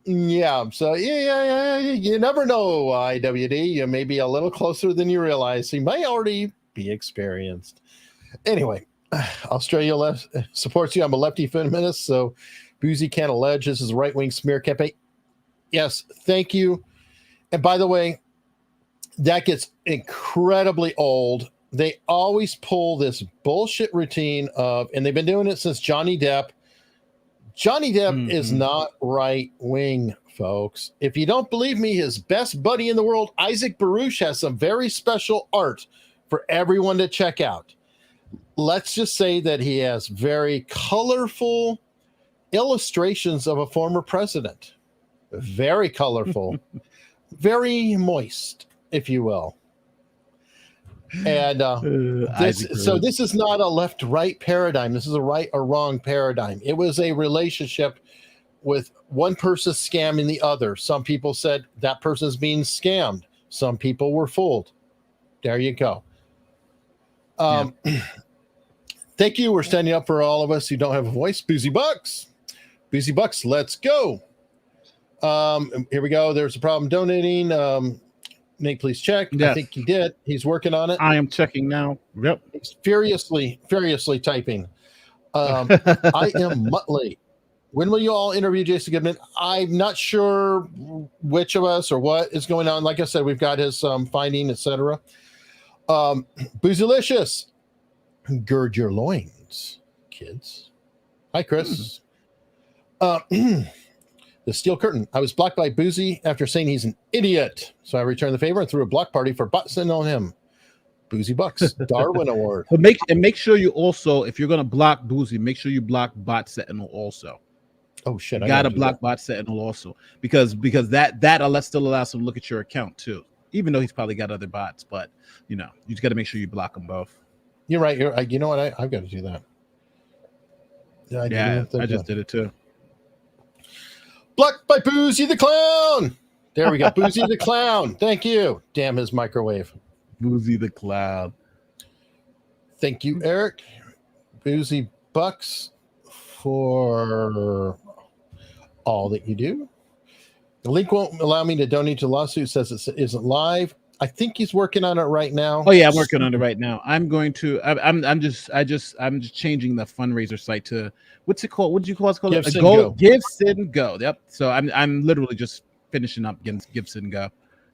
Yeah. So yeah. You never know, IWD. You may be a little closer than you realize. He may already be experienced. Anyway, Australia supports you. I'm a lefty feminist, so Boozy can't allege this is a right-wing smear campaign. Yes, thank you. And by the way, that gets incredibly old. They always pull this bullshit routine of, and they've been doing it since Johnny Depp. Johnny Depp is not right-wing, folks. If you don't believe me, his best buddy in the world, Isaac Baruch, has some very special art for everyone to check out. Let's just say that he has very colorful illustrations of a former president. Very colorful, very moist, if you will. And this is not a left-right paradigm. This is a right or wrong paradigm. It was a relationship with one person scamming the other. Some people said that person's being scammed. Some people were fooled. There you go. Thank you. We're standing up for all of us who don't have a voice. Boozy Bucks. Boozy Bucks, let's go. Here we go. There's a problem donating. Nate, please check. Yes. I think he did. He's working on it.
I am checking now. Yep.
He's furiously typing. I am Muttley. When will you all interview Jason Goodman? I'm not sure which of us or what is going on. Like I said, we've got his finding, etc. Boozylicious. gird your loins, kids. Hi, Chris. The Steel Curtain. I was blocked by Bouzy after saying he's an idiot. So I returned the favor and threw a block party for button on him. Bouzy Bucks, Darwin Award.
But make sure you also, if you're gonna block Bouzy, make sure you block Bot Sentinel also.
Oh shit!
You gotta block Bot Sentinel also because that still allows him to look at your account too. Even though he's probably got other bots, but you just got to make sure you block them both.
You're right. You know what? I've got to do that.
Yeah, I just did it too.
Blocked by Bouzy the Clown. There we go. Bouzy the Clown. Thank you. Damn his microwave.
Bouzy the Clown.
Thank you, Eric. Bouzy Bucks for all that you do. The link won't allow me to donate to lawsuit. Says it isn't live. I think he's working on it right now.
Oh yeah, I'm working on it right now. I'm going to. I'm just changing the fundraiser site to what's it called? What did you call it?
Give Sin Go.
Give Sin Go. Yep. So I'm literally just finishing up Give Sin Go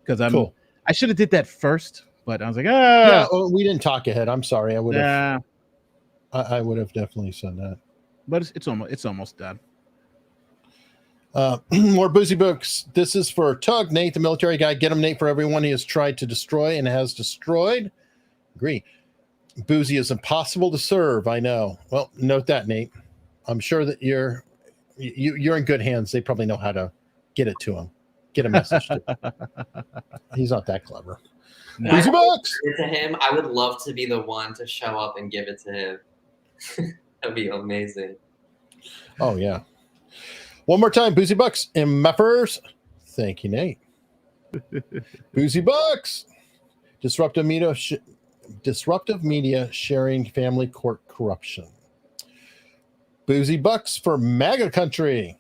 because
cool.
I should have did that first, but I was like,
yeah. Oh, we didn't talk ahead. I'm sorry. I would have.
Yeah.
I would have definitely said that.
But it's almost done.
More Bouzy books. This is for Tug, Nate, the military guy. Get him, Nate, for everyone he has tried to destroy and has destroyed. Agree. Bouzy is impossible to serve. I know. Well, note that, Nate. I'm sure that you're in good hands. They probably know how to get it to him. Get a message to him. He's not that clever.
No.
Bouzy books.
To him, I would love to be the one to show up and give it to him. That'd be amazing.
Oh yeah. One more time, Bouzy Bucks and Meffers. Thank you, Nate. Bouzy Bucks. Disruptive media sharing family court corruption. Bouzy Bucks for MAGA country.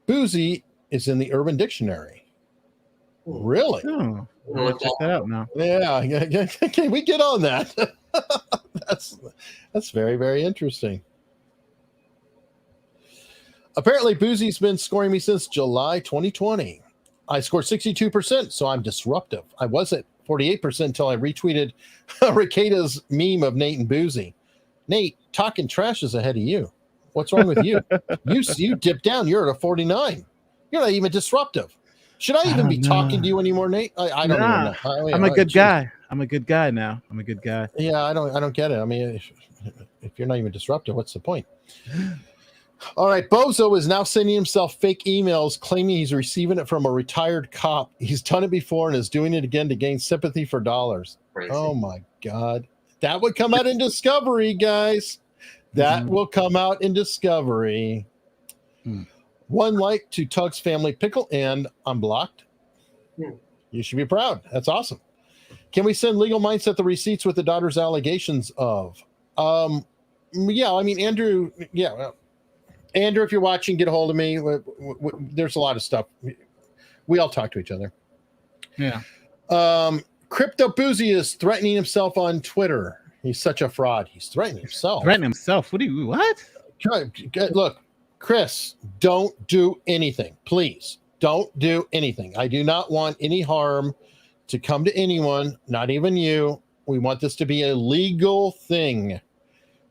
Bouzy is in the Urban Dictionary. Really?
Oh, I'll check that out now.
Yeah. Can we get on that? That's very, very interesting. Apparently, Bouzy's been scoring me since July 2020. I scored 62%, so I'm disruptive. I was at 48% until I retweeted Ricada's meme of Nate and Bouzy. Nate, talking trash is ahead of you. What's wrong with you? You dipped down. You're at a 49. You're not even disruptive. Should I even be talking to you anymore, Nate? I don't even know.
I'm a good guy. I'm a good guy now. I'm a good guy.
Yeah, I don't get it. I mean, if you're not even disruptive, what's the point? All right, Bozo is now sending himself fake emails claiming he's receiving it from a retired cop. He's done it before and is doing it again to gain sympathy for dollars.
Crazy.
Oh my God. That would come out in Discovery, guys. That will come out in Discovery. One like to Tug's family pickle and unblocked. You should be proud. That's awesome. Can we send Legal Mindset the receipts with the daughter's allegations of? Yeah, I mean, Andrew, yeah. Andrew, if you're watching, get a hold of me. There's a lot of stuff. We all talk to each other.
Yeah.
Crypto Bouzy is threatening himself on Twitter. He's such a fraud. He's threatening himself.
Threatening himself? What?
Look, Chris, don't do anything. Please, don't do anything. I do not want any harm to come to anyone, not even you. We want this to be a legal thing.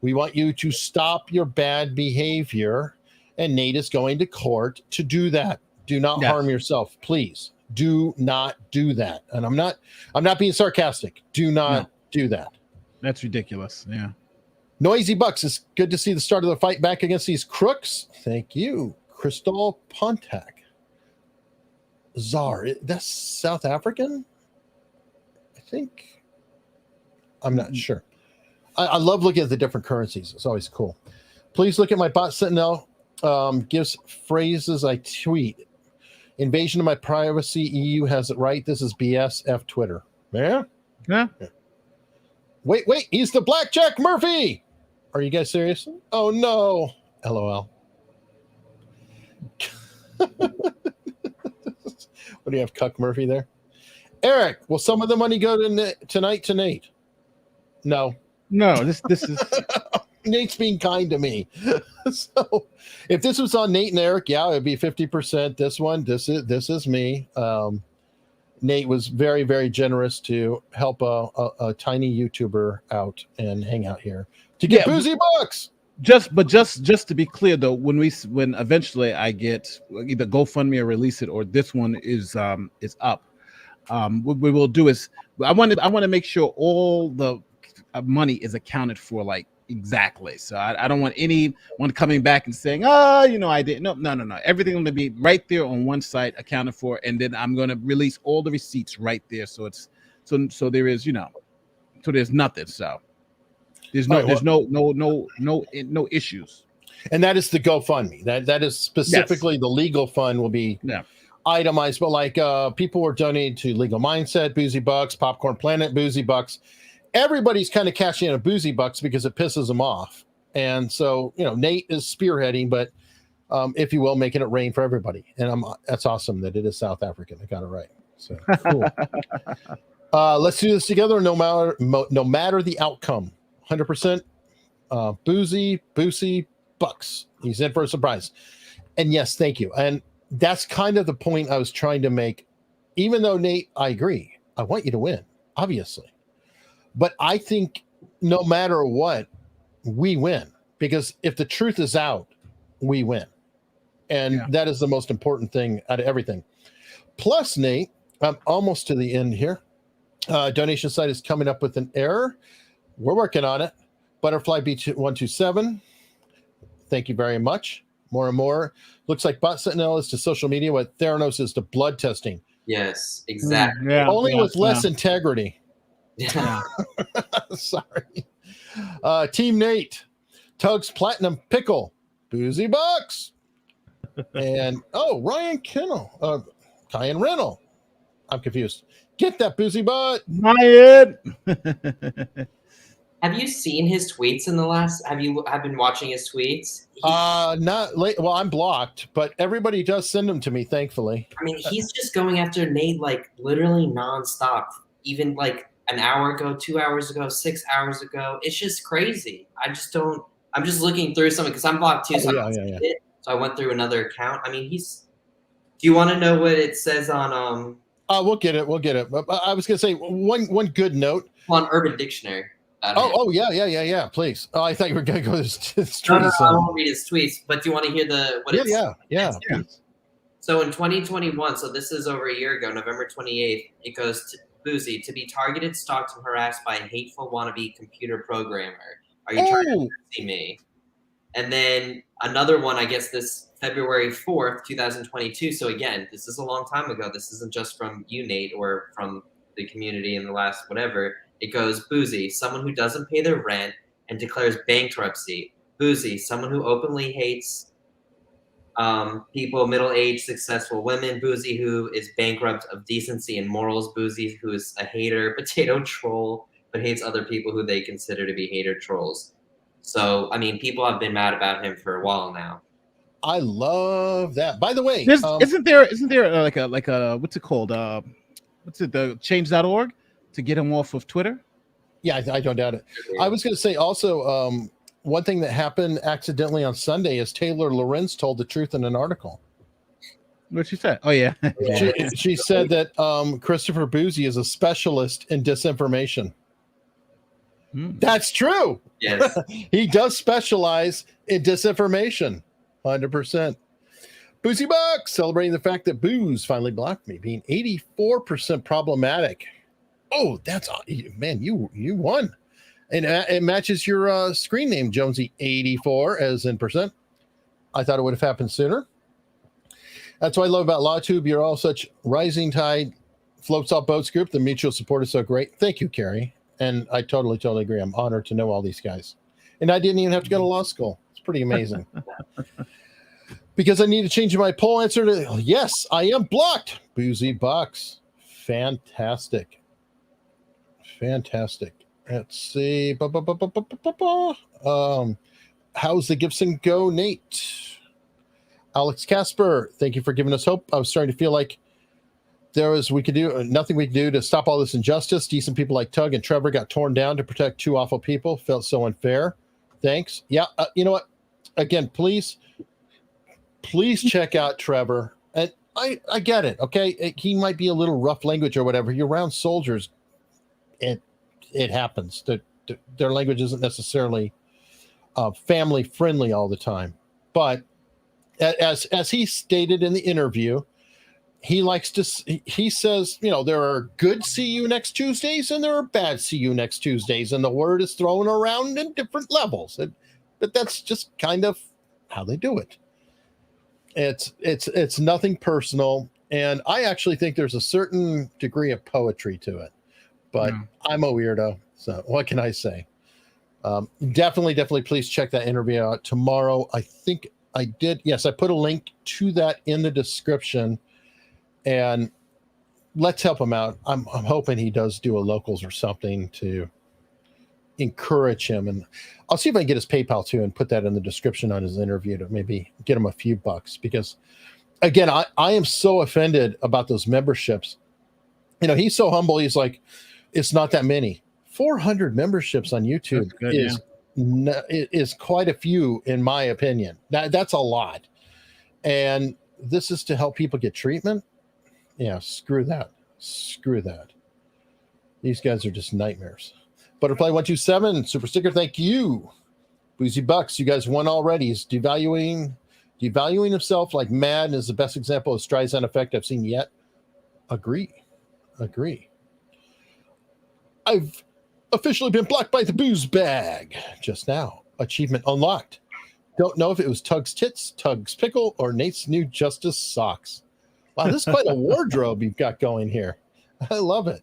We want you to stop your bad behavior, and Nate is going to court to do that. Do not harm yourself, please. Do not do that. And I'm not being sarcastic. Do not do that.
That's ridiculous. Yeah.
Noisy Bucks, it's good to see the start of the fight back against these crooks. Thank you, Crystal Pontak. Czar, that's South African? I think. I'm not sure. I love looking at the different currencies. It's always cool. Please look at my bot Sentinel. Gives phrases I tweet. Invasion of my privacy. EU has it right. This is BS. F Twitter. Yeah?
Yeah.
Wait. He's the Blackjack Murphy. Are you guys serious? Oh, no. LOL. What do you have, Cuck Murphy there? Eric, will some of the money go to tonight to Nate? No.
No, this is
Nate's being kind to me. So if this was on Nate and Eric, yeah, it'd be 50%. This one, this is me. Nate was very, very generous to help a tiny YouTuber out and hang out here to get Bouzy bucks.
Just to be clear though, when eventually I get either GoFundMe or release it, or this one is up, what we will do is I want to make sure all the money is accounted for like exactly. So I don't want anyone coming back and saying, I didn't. No. Everything going to be right there on one site accounted for, and then I'm going to release all the receipts right there. So it's so there is so there's nothing. So there's no issues.
And that is the GoFundMe. That is specifically the legal fund will be itemized. But like people were donating to Legal Mindset, Bouzy bucks, Popcorn Planet, Bouzy bucks. Everybody's kind of cashing in a Bouzy bucks because it pisses them off. And so, Nate is spearheading, but if you will, making it rain for everybody. And that's awesome that it is South African. I got it right. So cool. Let's do this together. No matter the outcome, 100%. Bouzy bucks. He's in for a surprise. And yes, thank you. And that's kind of the point I was trying to make. Even though Nate, I agree. I want you to win, obviously. But I think no matter what, we win, because if the truth is out, we win. And that is the most important thing out of everything. Plus, Nate, I'm almost to the end here. Donation site is coming up with an error. We're working on it. Butterfly B127. Thank you very much. More and more. Looks like Sentinel is to social media what Theranos is to blood testing.
Yes, exactly.
Only with less integrity.
Yeah.
Sorry. Team Nate, Tugs Platinum Pickle, Bouzy bucks. And Ryan Kennel, Kyan Rennell. I'm confused. Get that Bouzy butt.
Ryan.
Have you seen his tweets in the last? Have been watching his tweets?
Not late. Well, I'm blocked, but everybody does send them to me, thankfully.
I mean, he's just going after Nate like literally nonstop. Even like an hour ago, 2 hours ago, 6 hours ago. It's just crazy. I'm just looking through something because I'm blocked too. So So I went through another account. I mean, do you want to know what it says on
we'll get it. I was gonna say one good note.
On Urban Dictionary.
Yeah. Please. Oh, I thought you were gonna go to his tweets.
No, I won't read his tweets. But do you want to hear what it says?
Yeah.
So in 2021, so this is over a year ago, November 28th, it goes to Bouzy to be targeted, stalked, and harassed by a hateful wannabe computer programmer. Are you trying to see me? And then another one, I guess this February 4th, 2022. So again, this is a long time ago. This isn't just from you, Nate, or from the community in the last whatever. It goes, Bouzy, someone who doesn't pay their rent and declares bankruptcy. Bouzy, someone who openly hates people, middle-aged, successful women. Bouzy, who is bankrupt of decency and morals. Bouzy, who is a hater, potato troll, but hates other people who they consider to be hater trolls. So, I mean, people have been mad about him for a while now.
I love that. By the way,
isn't there like a what's it called? The change.org to get him off of Twitter?
Yeah, I don't doubt it. I was going to say also, one thing that happened accidentally on Sunday is Taylor Lorenz told the truth in an article.
What'd she say? Oh, yeah.
She said that Christopher Bouzy is a specialist in disinformation. That's true.
Yes.
He does specialize in disinformation. 100%. Bouzy bucks, celebrating the fact that Booze finally blocked me, being 84% problematic. Oh, that's man, you won. And it matches your screen name, Jonesy 84 as in percent. I thought it would have happened sooner. That's what I love about LawTube. You're all such rising tide floats all boats group. The mutual support is so great. Thank you, Carrie. And I totally agree. I'm honored to know all these guys. And I didn't even have to go to law school. It's pretty amazing. Because I need to change my poll answer to yes, I am blocked. Bouzy bucks. Fantastic. Let's see. How's the Gibson go, Nate? Alex Casper, thank you for giving us hope. I was starting to feel like there was nothing we could do to stop all this injustice. Decent people like Tug and Trevor got torn down to protect two awful people. Felt so unfair. Thanks. Yeah, you know what? Again, please check out Trevor. And I get it. Okay, he might be a little rough language or whatever. You're around soldiers, it happens. Their language isn't necessarily family friendly all the time. But as he stated in the interview, he says, there are good see you next Tuesdays and there are bad see you next Tuesdays, and the word is thrown around in different levels. But that's just kind of how they do it. It's nothing personal, and I actually think there's a certain degree of poetry to it. But I'm a weirdo, so what can I say? Definitely please check that interview out tomorrow. I think I did. Yes, I put a link to that in the description, and let's help him out. I'm hoping he does do a locals or something to encourage him, and I'll see if I can get his PayPal too and put that in the description on his interview to maybe get him a few bucks, because again, I am so offended about those memberships. He's so humble. He's like, it's not that many. 400 memberships on YouTube is quite a few, in my opinion. That's a lot. And this is to help people get treatment. Yeah, screw that. These guys are just nightmares. Butterfly 127 super sticker, thank you. Boozy Bucks, you guys won already. He's devaluing himself like mad, and is the best example of Streisand effect I've seen yet. Agree. I've officially been blocked by the booze bag just now. Achievement unlocked. Don't know if it was Tug's tits, Tug's pickle, or Nate's new Justice socks. Wow, this is quite a wardrobe you've got going here. I love it.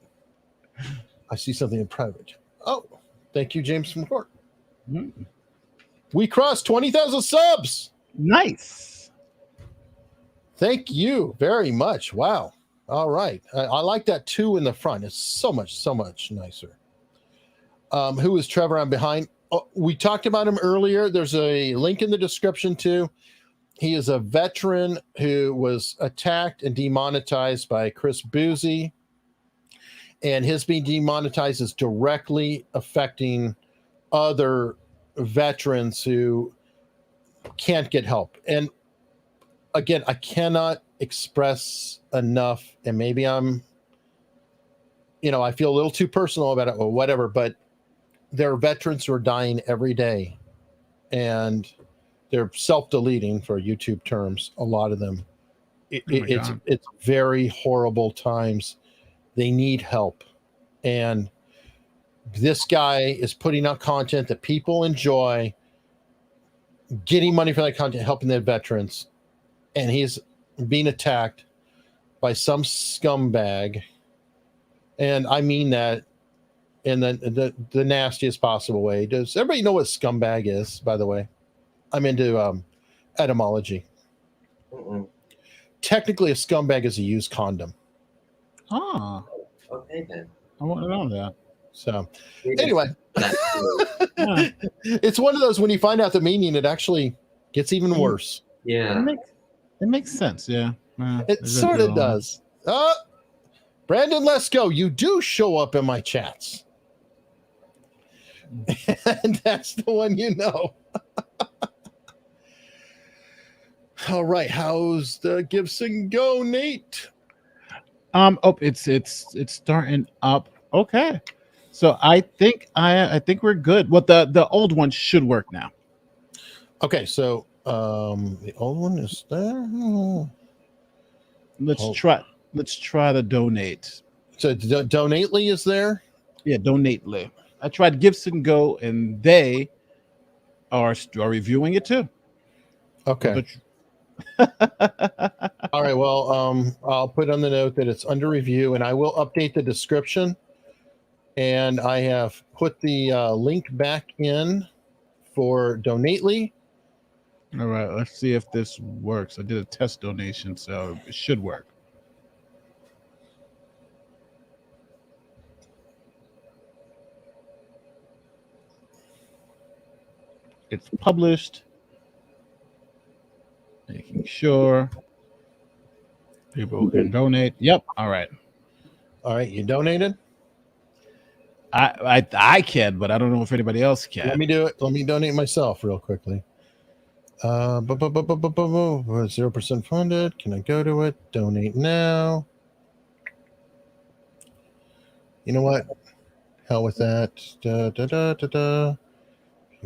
I see something in private. Oh, thank you, James from Court. We crossed 20,000 subs.
Nice.
Thank you very much. Wow. All right. I like that 2 in the front. It's so much nicer. Who is Trevor? I'm behind. Oh, we talked about him earlier. There's a link in the description too. He is a veteran who was attacked and demonetized by Chris Bouzy, and his being demonetized is directly affecting other veterans who can't get help. And again, I cannot express enough, and maybe I'm, I feel a little too personal about it or whatever, but there are veterans who are dying every day, and they're self-deleting, for YouTube terms, a lot of them. It's very horrible times. They need help. And this guy is putting out content that people enjoy, getting money for that content, helping their veterans. And he's being attacked by some scumbag. And I mean that in the nastiest possible way. Does everybody know what scumbag is, by the way? I'm into etymology. Technically, a scumbag is a used condom.
Ah,
okay then.
I want to know that.
So, anyway, it's one of those, when you find out the meaning, it actually gets even worse.
Yeah,
it makes sense. Yeah,
it sort of does. Brandon Lesko, you do show up in my chats, and that's the one you know. All right, how's the Gibson go, Nate?
It's starting up. Okay, so I think we're good. Well, the old one should work now.
Okay, so the old one is there.
Let's try to donate.
So Donately is there?
Yeah, Donately. I tried Gibson Go, and they are reviewing it too.
Okay. All right. Well, I'll put on the note that it's under review, and I will update the description. And I have put the link back in for Donately.
All right. Let's see if this works. I did a test donation, so it should work. It's published. Making sure people can donate. Yep. All right.
All right. You donated?
I can, but I don't know if anybody else can.
Let me do it. Let me donate myself real quickly. 0% funded. Can I go to it? Donate now. You know what? Hell with that. Give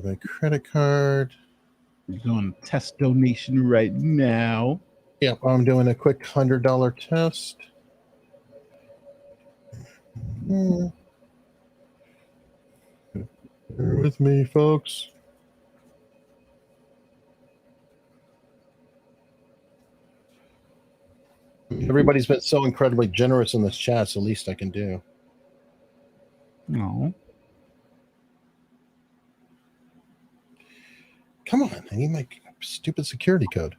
my credit card.
We're doing test donation right now.
Yep, I'm doing a quick $100 test. Bear with me, folks. Everybody's been so incredibly generous in this chat. It's the least I can do.
No.
Come on, I need my stupid security code.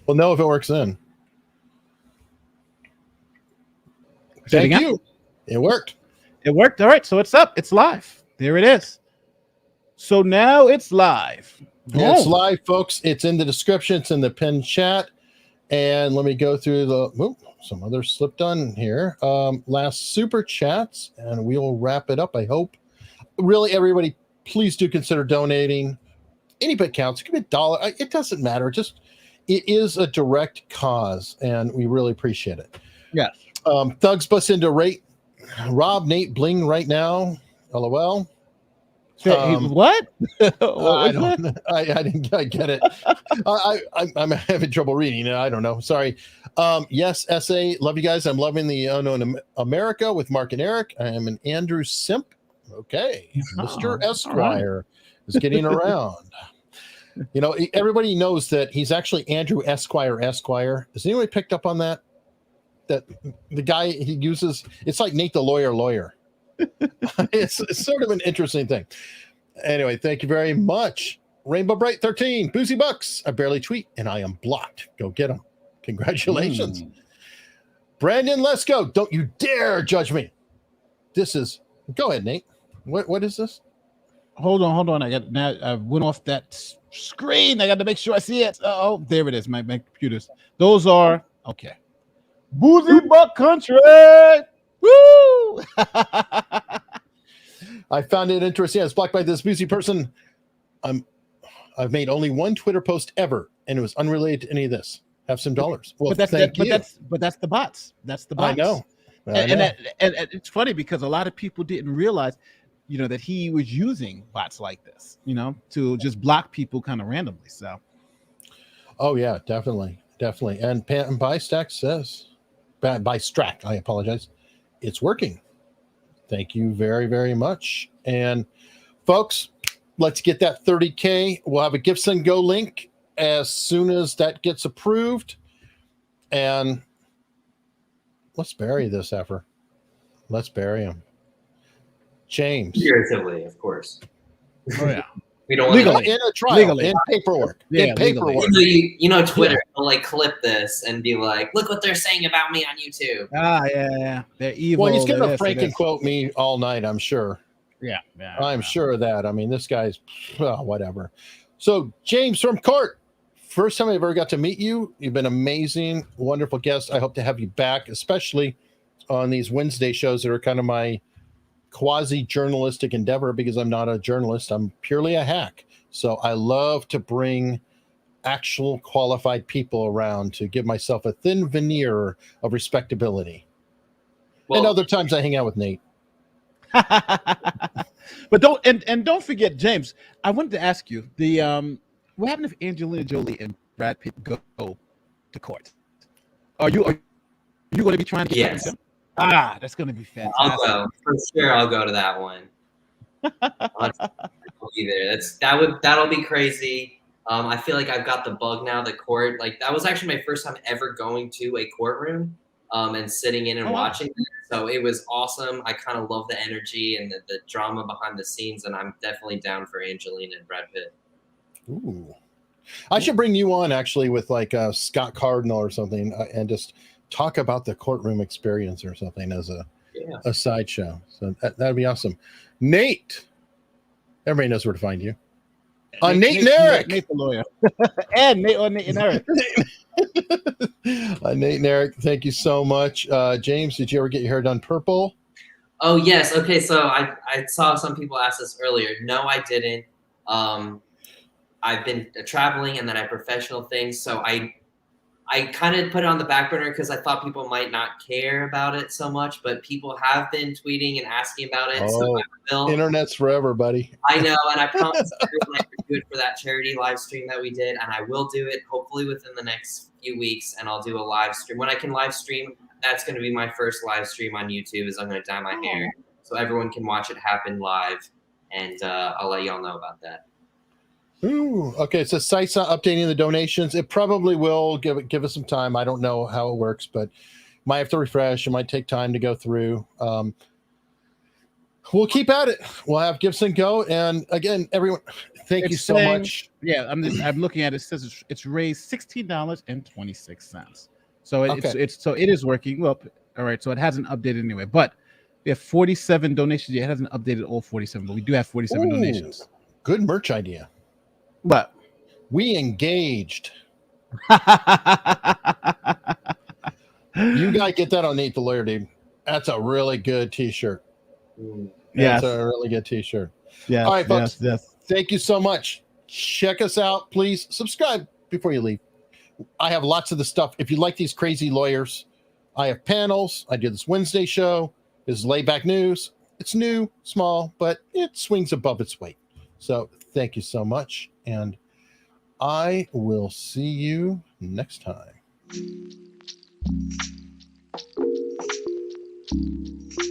We'll know if it works then. Thank you. It worked.
It worked. All right. So it's up. It's live. There it is. So now it's live.
Yeah, it's live, folks. It's in the description. It's in the pinned chat. And let me go through some others slipped on here. Last super chats, and we will wrap it up, I hope. Really, everybody, please do consider donating. Any bit counts. It could be $1. It doesn't matter. It is a direct cause, and we really appreciate it.
Yes.
Thugs bust into rate. Rob, Nate, bling right now. LOL.
What?
I didn't get it. I'm having trouble reading it. I don't know. Sorry. Yes, SA. Love you guys. I'm loving the Unknown America with Mark and Eric. I am an Andrew Simp. Okay. Mr. Esquire is getting around. You know, everybody knows that he's actually Andrew Esquire. Has anyone picked up on that? That the guy he uses, it's like Nate the lawyer. It's sort of an interesting thing. Anyway, thank you very much. Rainbow Bright 13, Boozy Bucks. I barely tweet and I am blocked. Go get him. Congratulations. Brandon, let's go. Don't you dare judge me. Go ahead, Nate. What is this?
Hold on. I went off that screen. I got to make sure I see it. Oh, there it is. My computers. Those are okay. Boozy Buck Country. Woo!
I found it interesting. I was blocked by this boozy person. I've made only one Twitter post ever, and it was unrelated to any of this. Have some dollars. Well,
but that's the bots. That's the bots.
I know.
And it's funny because a lot of people didn't realize, that he was using bots like this, to just block people kind of randomly. So.
Oh yeah, definitely. And Bystack says, Bystrack, I apologize. It's working. Thank you very, very much. And folks, let's get that 30K. We'll have a Gifts and Go link as soon as that gets approved. And let's bury this effort. Let's bury him. James.
Figuratively, of course.
Oh, yeah.
We don't want
in a trial, in paperwork.
Yeah,
in paperwork.
Twitter will like clip this and be like, look what they're saying about me on YouTube.
Yeah. They're evil.
Well, he's going to Frank and quote me all night, I'm sure.
Yeah.
I'm sure of that. I mean, this guy's whatever. So, James from Court, first time I ever got to meet you. You've been amazing, wonderful guest. I hope to have you back, especially on these Wednesday shows that are kind of my quasi-journalistic endeavor, because I'm not a journalist. I'm purely a hack. So I love to bring actual qualified people around to give myself a thin veneer of respectability. Well, and other times I hang out with Nate.
But don't forget, James, I wanted to ask you what happened if Angelina Jolie and Brad Pitt go to court? Are you going to be trying to get them? That's going to be fantastic.
I'll go. For sure, I'll go to that one. I'll be there. That'll be crazy. I feel like I've got the bug now, the court. Like, that was actually my first time ever going to a courtroom and sitting in and watching it. So it was awesome. I kind of love the energy and the drama behind the scenes, and I'm definitely down for Angelina and Brad Pitt.
Ooh. I should bring you on, actually, with like Scott Cardinal or something, and just talk about the courtroom experience or something as a sideshow. So that'd be awesome. Nate, everybody knows where to find you. Nate and Eric.
Nate the lawyer. And Nate and Eric.
Nate and Eric, thank you so much. James, did you ever get your hair done purple?
Oh yes. Okay. So I saw some people ask this earlier. No, I didn't. I've been traveling and then I have professional things. So I kind of put it on the back burner because I thought people might not care about it so much, but people have been tweeting and asking about it. So
Oh,
I will.
internet's forever, buddy.
I know, and I promised everyone I would do it for that charity live stream that we did, and I will do it hopefully within the next few weeks, and I'll do a live stream. When I can live stream, that's going to be my first live stream on YouTube, is I'm going to dye my hair so everyone can watch it happen live, and I'll let y'all know about that.
Ooh, okay, so site's not updating the donations. It probably will. Give us some time. I don't know how it works, but might have to refresh. It might take time to go through. We'll keep at it. We'll have Gibson go. And again, everyone, thank you so much.
Yeah, I'm looking at it. It says it's raised $16.26. So it is working. Well, all right. So it hasn't updated anyway, but we have 47 donations. Yeah, it hasn't updated all 47, but we do have 47 donations.
Good merch idea.
What?
We engaged. You gotta get that on Nate the Lawyer, dude. That's a really good t-shirt.
Yes.
That's a really good t-shirt.
Yeah.
All right, folks.
Yes.
Thank you so much. Check us out. Please subscribe before you leave. I have lots of the stuff. If you like these crazy lawyers, I have panels. I do this Wednesday show. This is Layback News. It's new, small, but it swings above its weight. So thank you so much. And I will see you next time.